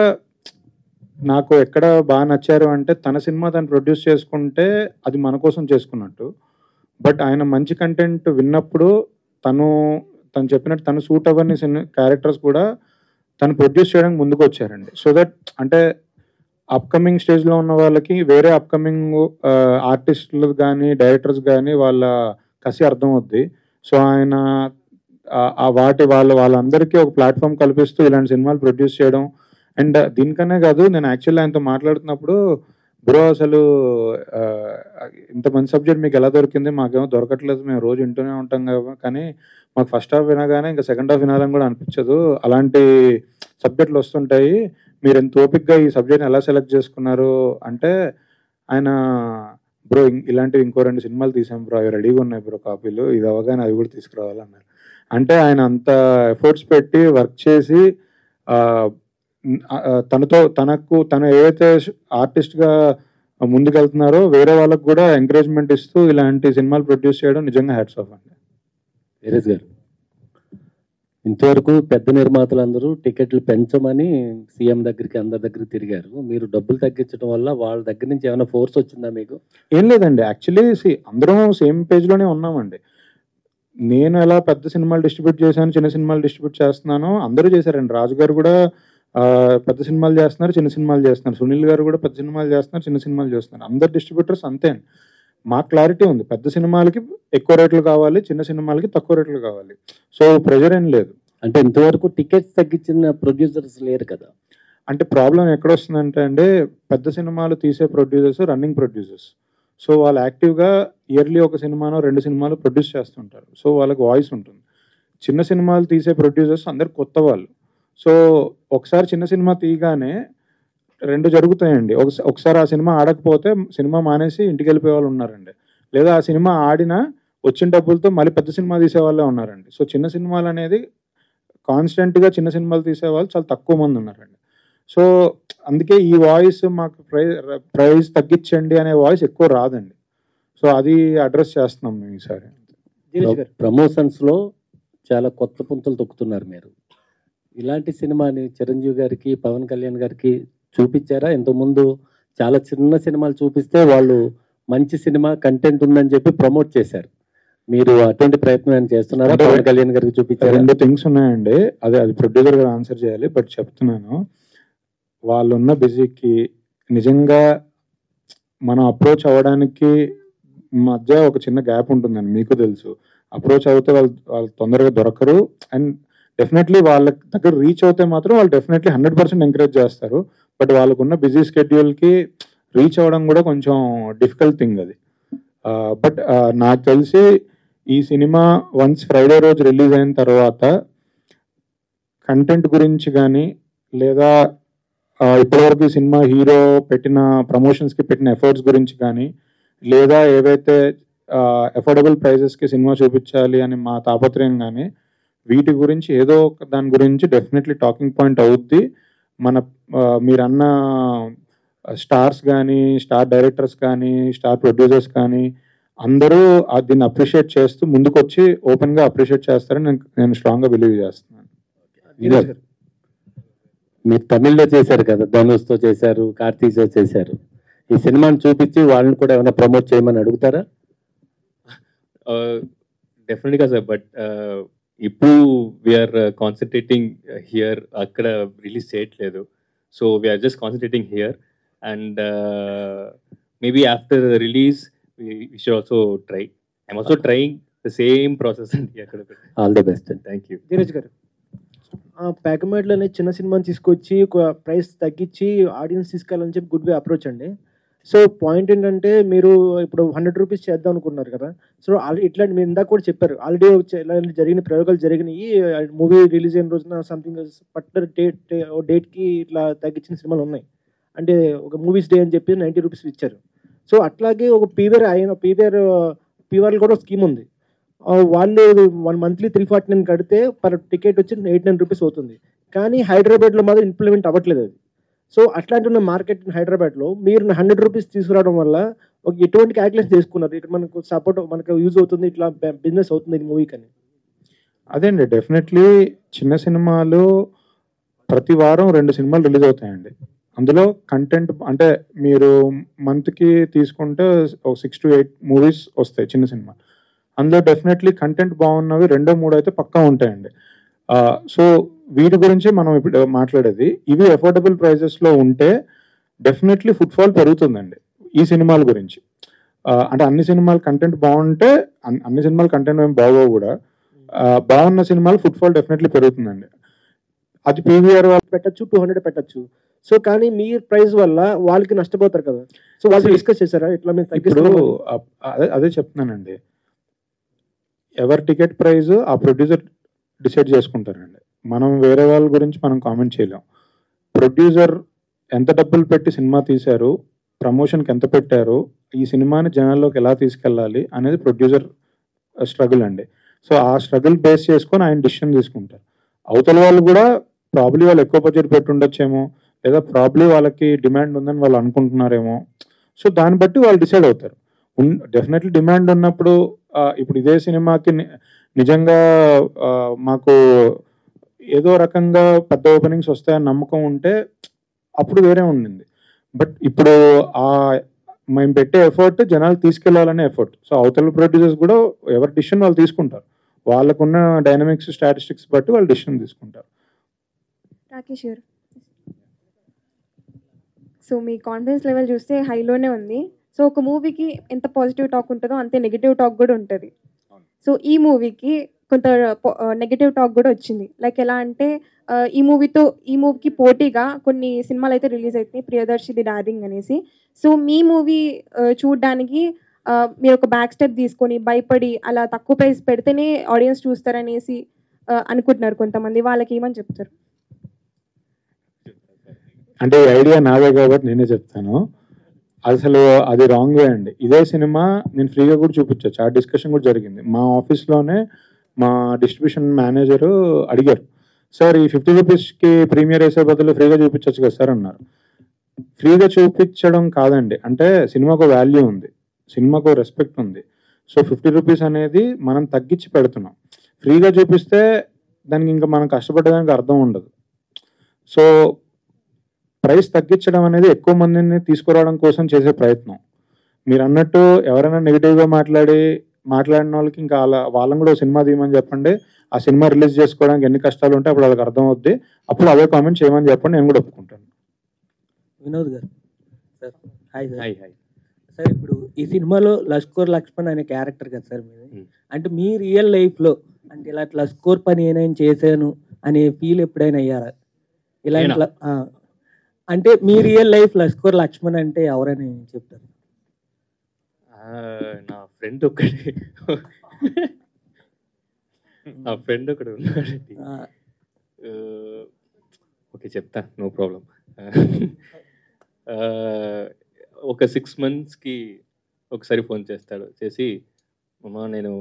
నాకు ఎక్కడ బాగా నచ్చారు అంటే, తన సినిమా తను ప్రొడ్యూస్ చేసుకుంటే అది మన కోసం చేసుకున్నట్టు. బట్ ఆయన మంచి కంటెంట్ విన్నప్పుడు తను చెప్పినట్టు తను సూట్ అవ్వని క్యారెక్టర్స్ కూడా తను ప్రొడ్యూస్ చేయడానికి ముందుకు వచ్చారండి. సో దట్ అంటే అప్కమింగ్ స్టేజ్లో ఉన్న వాళ్ళకి వేరే అప్కమింగ్ ఆర్టిస్టులు కానీ డైరెక్టర్స్ కానీ వాళ్ళ కసి అర్థం అవుద్ది. సో ఆయన వాళ్ళందరికీ ఒక ప్లాట్ఫామ్ కల్పిస్తూ ఇలాంటి సినిమాలు ప్రొడ్యూస్ చేయడం. అండ్ దీనికనే కాదు, నేను యాక్చువల్లీ ఆయనతో మాట్లాడుతున్నప్పుడు బ్రో అసలు ఇంత మంచి సబ్జెక్ట్ మీకు ఎలా దొరికింది, మాకేమో దొరకట్లేదు, మేము రోజు వింటూనే ఉంటాం కదా, కానీ మాకు ఫస్ట్ హాఫ్ వినగానే ఇంకా సెకండ్ హాఫ్ వినాలని కూడా అనిపించదు, అలాంటి సబ్జెక్టులు వస్తుంటాయి, మీరు ఎంత ఓపిక్గా ఈ సబ్జెక్ట్ని ఎలా సెలెక్ట్ చేసుకున్నారు అంటే ఆయన బ్రో ఇలాంటివి ఇంకో 2 సినిమాలు తీసాం బ్రో, అవి రెడీగా ఉన్నాయి బ్రో కాపీలు, ఇది అవగానే అవి కూడా తీసుకురావాలన్నారు. అంటే ఆయన అంత ఎఫర్ట్స్ పెట్టి వర్క్ చేసి తను ఏవైతే ఆర్టిస్ట్గా ముందుకెళ్తున్నారో వేరే వాళ్ళకు కూడా ఎంకరేజ్మెంట్ ఇస్తూ ఇలాంటి సినిమాలు ప్రొడ్యూస్ చేయడం నిజంగా హ్యాట్స్ ఆఫ్ అండి. వీరేష్ గారు, ఇంతవరకు పెద్ద నిర్మాతలందరూ టికెట్లు పెంచమని సీఎం దగ్గరికి అందరి దగ్గరికి తిరిగారు. మీరు డబ్బులు తగ్గించడం వల్ల వాళ్ళ దగ్గర నుంచి ఏమైనా ఫోర్స్ వచ్చిందా మీకు? ఏం లేదండి, యాక్చువల్లీ అందరం సేమ్ పేజ్లోనే ఉన్నామండి. నేను ఎలా పెద్ద సినిమాలు డిస్ట్రిబ్యూట్ చేశాను, చిన్న సినిమాలు డిస్ట్రిబ్యూట్ చేస్తున్నాను, అందరూ చేశారండి. రాజు గారు కూడా పెద్ద సినిమాలు చేస్తున్నారు, చిన్న సినిమాలు చేస్తున్నారు. సునీల్ గారు కూడా పెద్ద సినిమాలు చేస్తున్నారు, చిన్న సినిమాలు చేస్తున్నారు. అందరు డిస్ట్రిబ్యూటర్స్ అంతే. మాకు క్లారిటీ ఉంది, పెద్ద సినిమాలకి ఎక్కువ రేట్లు కావాలి, చిన్న సినిమాలకి తక్కువ రేట్లు కావాలి. సో ప్రెషర్ ఏం లేదు. అంటే ఇంతవరకు టికెట్స్ తగ్గించిన ప్రొడ్యూసర్స్ లేరు కదా. అంటే ప్రాబ్లం ఎక్కడ వస్తుందంటే అండి, పెద్ద సినిమాలు తీసే ప్రొడ్యూసర్స్ రన్నింగ్ ప్రొడ్యూసర్స్. సో వాళ్ళు యాక్టివ్గా ఇయర్లీ ఒక సినిమానో 2 సినిమాలు ప్రొడ్యూస్ చేస్తుంటారు. సో వాళ్ళకి వాయిస్ ఉంటుంది. చిన్న సినిమాలు తీసే ప్రొడ్యూసర్స్ అందరు కొత్త వాళ్ళు. సో ఒకసారి చిన్న సినిమా తీయగానే 2 జరుగుతాయండి. ఒకసారి ఆ సినిమా ఆడకపోతే సినిమా మానేసి ఇంటికి వెళ్ళిపోయే వాళ్ళు ఉన్నారండి, లేదా ఆ సినిమా ఆడినా వచ్చిన డబ్బులతో మళ్ళీ పెద్ద సినిమా తీసే వాళ్ళే ఉన్నారండి. సో చిన్న సినిమాలు అనేది కాన్స్టెంట్గా చిన్న సినిమాలు తీసేవాళ్ళు చాలా తక్కువ మంది ఉన్నారండి. సో అందుకే ఈ వాయిస్ మాకు ప్రైస్ తగ్గించండి అనే వాయిస్ ఎక్కువ రాదండి. సో అది అడ్రస్ చేస్తున్నాం మేము ఈసారి. ప్రమోషన్స్లో చాలా కొత్త పుంతలు తొక్కుతున్నారు మీరు. ఇలాంటి సినిమాని చిరంజీవి గారికి, పవన్ కళ్యాణ్ గారికి చూపించారా? ఇంతకుముందు చాలా చిన్న సినిమాలు చూపిస్తే వాళ్ళు మంచి సినిమా కంటెంట్ ఉందని చెప్పి ప్రమోట్ చేశారు. మీరు అటువంటి ప్రయత్నం చేస్తున్నారా? పవన్ కళ్యాణ్ గారికి చూపించారు. 2 థింగ్స్ ఉన్నాయండి, అది ప్రొడ్యూసర్ గారు ఆన్సర్ చేయాలి. బట్ చెప్తున్నాను, వాళ్ళున్న బిజీకి నిజంగా మనం అప్రోచ్ అవ్వడానికి మధ్య ఒక చిన్న గ్యాప్ ఉంటుందండి, మీకు తెలుసు. అప్రోచ్ అవుతే వాళ్ళు తొందరగా దొరకరు. అండ్ డెఫినెట్లీ వాళ్ళ దగ్గర రీచ్ అవుతే మాత్రం వాళ్ళు డెఫినెట్లీ 100% ఎంకరేజ్ చేస్తారు. బట్ వాళ్ళకున్న బిజీ స్కెడ్యూల్కి రీచ్ అవ్వడం కూడా కొంచెం డిఫికల్ట్ థింగ్ అది. బట్ నాకు తెలిసి ఈ సినిమా వన్స్ ఫ్రైడే రోజు రిలీజ్ అయిన తర్వాత కంటెంట్ గురించి కానీ, లేదా ఇప్పటివరకు ఈ సినిమా హీరో పెట్టిన ప్రమోషన్స్కి పెట్టిన ఎఫర్ట్స్ గురించి కానీ, లేదా ఏవైతే అఫోర్డబుల్ ప్రైజెస్కి సినిమా చూపించాలి అని మా తాపత్రయం కానీ, వీటి గురించి ఏదో దాని గురించి డెఫినెట్లీ టాకింగ్ పాయింట్ అవుద్ది. మీరన్న స్టార్స్ కానీ, స్టార్ డైరెక్టర్స్ కానీ, స్టార్ ప్రొడ్యూసర్స్ కానీ అందరూ దీన్ని అప్రిషియేట్ చేస్తూ ముందుకొచ్చి ఓపెన్గా అప్రిషియేట్ చేస్తారని నేను స్ట్రాంగ్గా బిలీవ్ చేస్తున్నాను. మీరు తమిళ్లో చేశారు కదా, ధనుష్తో చేశారు, కార్తీక్తో చేశారు. ఈ సినిమాని చూపించి వాళ్ళని కూడా ఏమైనా ప్రమోట్ చేయమని అడుగుతారా? డెఫినెట్గా సార్. బట్ ఇప్పుడు వీఆర్ కాన్సన్ట్రేటింగ్ హియర్, అక్కడ రిలీజ్ చేయట్లేదు. So we are just concentrating here. And maybe after release we should also try. I'm also trying the same process. All the best. Thank you. Dheeraj గారు, ప్యాకమేడ్లోనే చిన్న సినిమాని తీసుకొచ్చి ఒక ప్రైస్ తగ్గించి audience తీసుకెళ్ళాలని చెప్పి గుడ్ వే అప్రోచ్ అండి. సో పాయింట్ ఏంటంటే, మీరు ఇప్పుడు 100 రూపీస్ చేద్దాం అనుకున్నారు కదా. సో ఇట్లాంటి మీరు ఇందాక కూడా చెప్పారు, ఆల్రెడీ ఇలాంటి జరిగిన ప్రయోగాలు జరిగినాయి. మూవీ రిలీజ్ అయిన రోజున సంథింగ్ పర్టికులర్ డేట్కి ఇట్లా తగ్గించిన సినిమాలు ఉన్నాయి. అంటే ఒక మూవీస్ డే అని చెప్పి 90 రూపీస్ ఇచ్చారు. సో అట్లాగే ఒక పీవర్ కూడా స్కీమ్ ఉంది. వాళ్ళు 1 మంత్లీ 349 కడితే పర్ టికెట్ వచ్చి 89 రూపీస్ అవుతుంది. కానీ హైదరాబాద్లో మాత్రం ఇంప్లిమెంట్ అవ్వట్లేదు అది. సో అట్లాంటి ఉన్న మార్కెట్ హైదరాబాద్లో మీరు 100 రూపీస్ తీసుకురావడం వల్ల ఒక ఎటువంటి క్యాల్కులేషన్ చేసుకున్నారు? ఇక్కడ మనకు సపోర్ట్, మనకు యూజ్ అవుతుంది, ఇట్లా బిజినెస్ అవుతుంది ఈ మూవీకి అని. అదేండి, డెఫినెట్లీ చిన్న సినిమాలు ప్రతి వారం 2 సినిమాలు రిలీజ్ అవుతాయండి. అందులో కంటెంట్ అంటే మీరు మంత్కి తీసుకుంటే ఒక 6 to 8 మూవీస్ వస్తాయి చిన్న సినిమా. అందులో డెఫినెట్లీ కంటెంట్ బాగున్నవి 2-3 అయితే పక్కా ఉంటాయండి. సో వీటి గురించి మనం ఇప్పుడు మాట్లాడేది. ఇవి అఫోర్డబుల్ ప్రైజెస్లో ఉంటే డెఫినెట్లీ ఫుట్ఫాల్ పెరుగుతుందండి ఈ సినిమాల గురించి. అంటే అన్ని సినిమాలు కంటెంట్ బాగుంటే అన్ని సినిమాలు కంటెంట్ ఏం బాగోవు కూడా, బాగున్న సినిమాలు ఫుట్ఫాల్ డెఫినెట్లీ పెరుగుతుందండి. అది పీవీఆర్ వాళ్ళు పెట్టచ్చు, 200 పెట్టచ్చు. సో కానీ మీ ప్రైస్ వల్ల వాళ్ళకి నష్టపోతారు కదా. సో వాళ్ళు డిస్కస్ చేశారా ఇట్లా మీరు ఇప్పుడు అదే చెప్తున్నానండి, ఎవరి టికెట్ ప్రైస్ ఆ ప్రొడ్యూసర్ డిసైడ్ చేసుకుంటారండి. మనం వేరే వాళ్ళ గురించి మనం కామెంట్ చేయలేం. ప్రొడ్యూసర్ ఎంత డబ్బులు పెట్టి సినిమా తీశారు, ప్రమోషన్కి ఎంత పెట్టారు, ఈ సినిమాని జనాల్లోకి ఎలా తీసుకెళ్ళాలి అనేది ప్రొడ్యూసర్ స్ట్రగుల్ అండి. సో ఆ స్ట్రగుల్ బేస్ చేసుకొని ఆయన డిసిషన్ తీసుకుంటారు. అవతల వాళ్ళు కూడా ప్రాబ్లీ వాళ్ళు ఎక్కువ బడ్జెట్ పెట్టి ఉండొచ్చేమో, లేదా ప్రాబ్లీ వాళ్ళకి డిమాండ్ ఉందని వాళ్ళు అనుకుంటున్నారేమో. సో దాన్ని బట్టి వాళ్ళు డిసైడ్ అవుతారు. డెఫినెట్లీ డిమాండ్ ఉన్నప్పుడు, ఇప్పుడు ఇదే సినిమాకి నిజంగా మాకు ఏదో రకంగా పెద్ద ఓపెనింగ్స్ వస్తాయని నమ్మకం ఉంటే అప్పుడు వేరే ఉండింది. బట్ ఇప్పుడు మేము పెట్టే ఎఫర్ట్ జనాలు తీసుకెళ్లాలనే ఎఫర్ట్. సో అవతల ప్రొడ్యూసర్స్ కూడా ఎవరి డిసిషన్ వాళ్ళు తీసుకుంటారు, వాళ్ళకున్న డైనమిక్స్ స్టాటిస్టిక్స్ బట్టి వాళ్ళు డిసిషన్ తీసుకుంటారు. రాకేష్ గారు, సో మీ కాన్ఫిడెన్స్ లెవెల్ చూస్తే హైలోనే ఉంది. సో ఒక మూవీకి ఎంత పాజిటివ్ టాక్ ఉంటుందో అంతే నెగిటివ్ టాక్ కూడా ఉంటుంది. సో ఈ మూవీకి కొంత నెగిటివ్ టాక్ కూడా వచ్చింది. లైక్ ఎలా అంటే ఈ మూవీకి పోటీగా కొన్ని సినిమాలు అయితే రిలీజ్ అవుతున్నాయి, ప్రియదర్శిది డార్లింగ్ అనేసి. సో మీ మూవీ చూడడానికి మీరు ఒక బ్యాక్ స్టెప్ తీసుకొని భయపడి అలా తక్కువ ప్రైస్ పెడితేనే ఆడియన్స్ చూస్తారనేసి అనుకుంటున్నారు కొంతమంది. వాళ్ళకి ఏమని చెప్తారు? అంటే ఈ ఐడియా నాదే కాబట్టి నేనే చెప్తాను. అసలు అది రాంగ్ వే అండి. ఇదే సినిమా నేను ఫ్రీగా కూడా చూపించవచ్చు, ఆ డిస్కషన్ కూడా జరిగింది. మా ఆఫీస్లోనే మా డిస్ట్రిబ్యూషన్ మేనేజరు అడిగారు, సార్ ఈ 50 రూపీస్కి ప్రీమియర్ వేసే బదులు ఫ్రీగా చూపించవచ్చు కదా సార్ అన్నారు. ఫ్రీగా చూపించడం కాదండి, అంటే సినిమాకు వాల్యూ ఉంది, సినిమాకు రెస్పెక్ట్ ఉంది. సో 50 రూపీస్ అనేది మనం తగ్గించి పెడుతున్నాం. ఫ్రీగా చూపిస్తే దానికి ఇంకా మనం కష్టపడడానికి అర్థం ఉండదు. సో ప్రైస్ తగ్గించడం అనేది ఎక్కువ మందిని తీసుకురావడం కోసం చేసే ప్రయత్నం. మీరు అన్నట్టు ఎవరైనా నెగిటివ్గా మాట్లాడిన వాళ్ళకి ఇంకా వాళ్ళని కూడా సినిమా తీయమని చెప్పండి, ఆ సినిమా రిలీజ్ చేసుకోవడానికి ఎన్ని కష్టాలు ఉంటే అప్పుడు వాళ్ళకి అర్థం అవుద్ది, అప్పుడు అవే కామెంట్ చేయమని చెప్పండి, నేను కూడా ఒప్పుకుంటాను. వినోద్ గారు సార్, హాయ్ సార్. సార్ ఇప్పుడు ఈ సినిమాలో లష్కోర్ లక్ష్మణ్ అనే క్యారెక్టర్ కదా సార్ మీరు, అంటే మీ రియల్ లైఫ్లో అంటే ఇలా లష్కోర్ పని ఏమైనా చేశాను అనే ఫీల్ ఎప్పుడైనా అయ్యారా? ఇలా అంటే మీ రియల్ లైఫ్ లష్కోర్ లక్ష్మణ్ అంటే ఎవరని చెప్తారు? నా ఫ్రెండ్ ఒకడు ఉన్నాడండి. ఓకే చెప్తా, నో ప్రాబ్లం. ఒక 6 monthsకి ఒకసారి ఫోన్ చేస్తాడు, చేసి అమ్మా నేను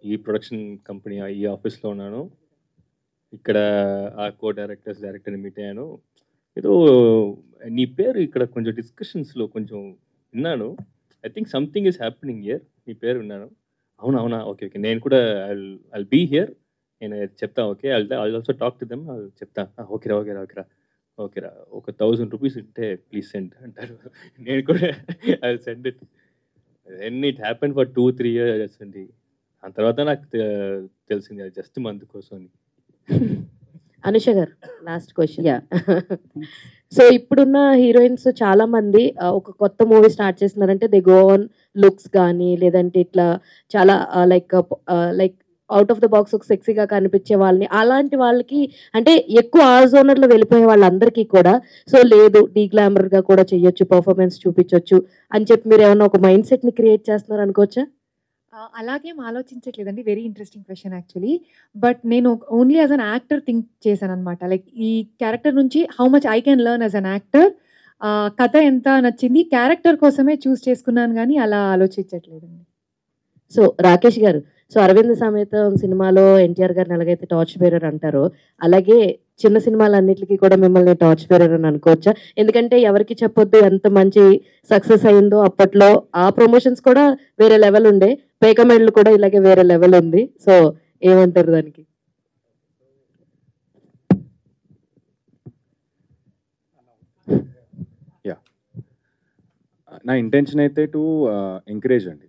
ఈ ప్రొడక్షన్ కంపెనీ ఈ ఆఫీస్లో ఉన్నాను, ఇక్కడ ఆ డైరెక్టర్ని మీట్ అయ్యాను, ఏదో నీ పేరు ఇక్కడ కొంచెం డిస్కషన్స్లో కొంచెం విన్నాను, I think something is happening here, నీ పేరు విన్నాను. అవునా ఓకే నేను కూడా ఐల్ బీ హియర్, నేను చెప్తా, okay I'll also talk to them, చెప్తా, ఓకేరా ఒక 1000 రూపీస్ ఉంటే ప్లీజ్ సెండ్ అంటారు. నేను కూడా I send it. And it happen for 2-3 years అండి. ఆ తర్వాత నాకు తెలిసింది అది జస్ట్ మంత్ కోసం. అనుష గారు, లాస్ట్ క్వశ్చన్. సో ఇప్పుడున్న హీరోయిన్స్ చాలా మంది ఒక కొత్త మూవీ స్టార్ట్ చేస్తున్నారంటే దే గో ఆన్ లుక్స్ కానీ, లేదంటే ఇట్లా చాలా like out of the box ఒక సెక్సీగా కనిపించే వాళ్ళని, అలాంటి వాళ్ళకి అంటే ఎక్కువ ఆ జోనర్లో వెళ్ళిపోయే వాళ్ళందరికీ కూడా సో లేదు డీ గ్లామర్గా కూడా చెయ్యొచ్చు, పర్ఫార్మెన్స్ చూపించవచ్చు అని చెప్పి మీరు ఏమైనా ఒక మైండ్ సెట్ని క్రియేట్ చేస్తున్నారు అనుకోవచ్చా? అలాగేం ఆలోచించట్లేదండి. Very interesting question actually. But నేను only as an actor think చేశాను అనమాట. లైక్ ఈ క్యారెక్టర్ నుంచి how much I can learn as an actor, కథ ఎంత నచ్చింది, క్యారెక్టర్ కోసమే చూస్ చేసుకున్నాను, కానీ అలా ఆలోచించట్లేదండి. సో రాకేష్ గారు, సో అరవింద్ సమేతం సినిమాలో ఎన్టీఆర్ గారిని ఎలాగైతే టార్చ్ బేరర్ అంటారో, అలాగే చిన్న సినిమాలన్నిటికీ కూడా మిమ్మల్ని టార్చ్ బేరర్ అని అనుకోవచ్చా? ఎందుకంటే ఎవరికి చెప్పొద్దు ఎంత మంచి సక్సెస్ అయిందో అప్పట్లో, ఆ ప్రమోషన్స్ కూడా వేరే లెవెల్ ఉండే, పేకమెడలు కూడా ఇలాగే వేరే లెవెల్ ఉంది. సో ఏమంటారు దానికి? నా ఇంటెన్షన్ అయితే టు ఎంకరేజ్ అండి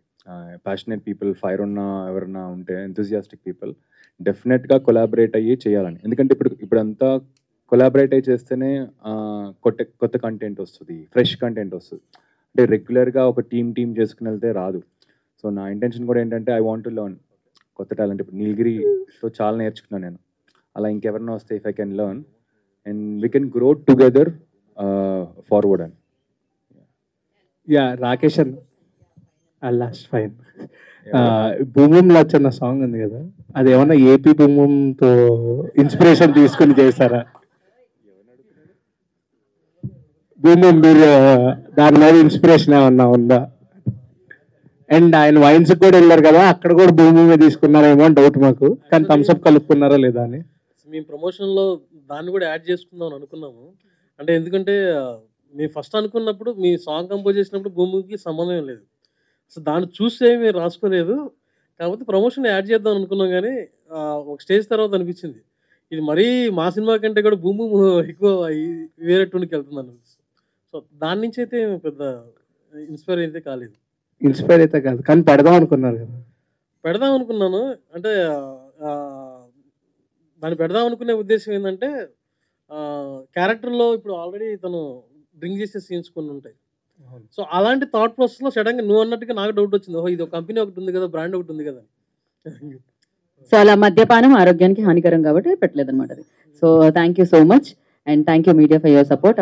ప్యాషనేట్ పీపుల్, ఫైర్ ఉన్న ఎవరన్నా ఉంటే ఎంతూజియాస్టిక్ పీపుల్ డెఫినెట్గా కొలాబరేట్ అయ్యి చేయాలని. ఎందుకంటే ఇప్పుడంతా కొలాబరేట్ అయ్యి చేస్తేనే కొత్త కంటెంట్ వస్తుంది, ఫ్రెష్ కంటెంట్ వస్తుంది. అంటే రెగ్యులర్గా ఒక టీమ్ చేసుకుని వెళ్తే రాదు. సో నా ఇంటెన్షన్ కూడా ఏంటంటే ఐ వాంట్ టు లెర్న్ కొత్త టాలెంట్. ఇప్పుడు నీలగిరితో చాలా నేర్చుకున్నాను నేను. అలా ఇంకెవరైనా వస్తే if I can learn and we can grow together forward అని. యా రాకేష్ అన్న last fine boom boom lunch అన్న సాంగ్ ఉంది కదా, అది ఏమన్నా ఏపీ బూమ్ బూమ్తో ఇన్స్పిరేషన్ తీసుకుని చేస్తారా? బూమ్ బూమ్ మీరు దాని మీద ఇన్స్పిరేషన్ ఏమన్నా ఉందా? అండ్ ఆయన వైన్స్ కూడా వెళ్ళారు కదా, అక్కడ కూడా బూమ్ బూమే తీసుకున్నారేమో అని డౌట్ మాకు, కానీ థమ్స్అప్ కలుపుకున్నారా లేదా అని. మేము ప్రమోషన్లో దాన్ని కూడా యాడ్ చేసుకుందాం అని అనుకున్నాము. అంటే ఎందుకంటే మేము ఫస్ట్ అనుకున్నప్పుడు మీ సాంగ్ కంపోజ్ చేసినప్పుడు భూమికి సంబంధం లేదు, సో దాన్ని చూస్తే మీరు రాసుకోలేదు. కాకపోతే ప్రమోషన్ యాడ్ చేద్దాం అనుకున్నాం, కానీ ఒక స్టేజ్ తర్వాత అనిపించింది ఇది మరీ మా సినిమా కంటే కూడా భూమి ఎక్కువ వేరే టూన్కి వెళ్తుంది అనిపిస్తుంది. సో దాని నుంచి అయితే పెద్ద ఇన్స్పైర్ అయితే కాలేదు. ఇన్స్పైర్ అయితే కాదు, కానీ పెడదాం అనుకున్నారు కదా. పెడదాం అనుకున్నాను, అంటే దాన్ని పెడదాం అనుకునే ఉద్దేశం ఏంటంటే క్యారెక్టర్లో ఇప్పుడు ఆల్రెడీ తను డ్రింక్ చేసే సీన్స్ కొన్ని ఉంటాయి. సో అలాంటి థాట్ ప్రాసెస్లో సడన్గా నువ్వు అన్నట్టుగా నాకు డౌట్ వచ్చింది, ఓహో ఇది ఒక కంపెనీ ఒకటి ఉంది కదా, బ్రాండ్ ఒకటి ఉంది కదా. సో అలా మద్యపానం ఆరోగ్యానికి హానికరం కాబట్టి పెట్టలేదు అనమాట అది. So thank you so much and thank you media for your support.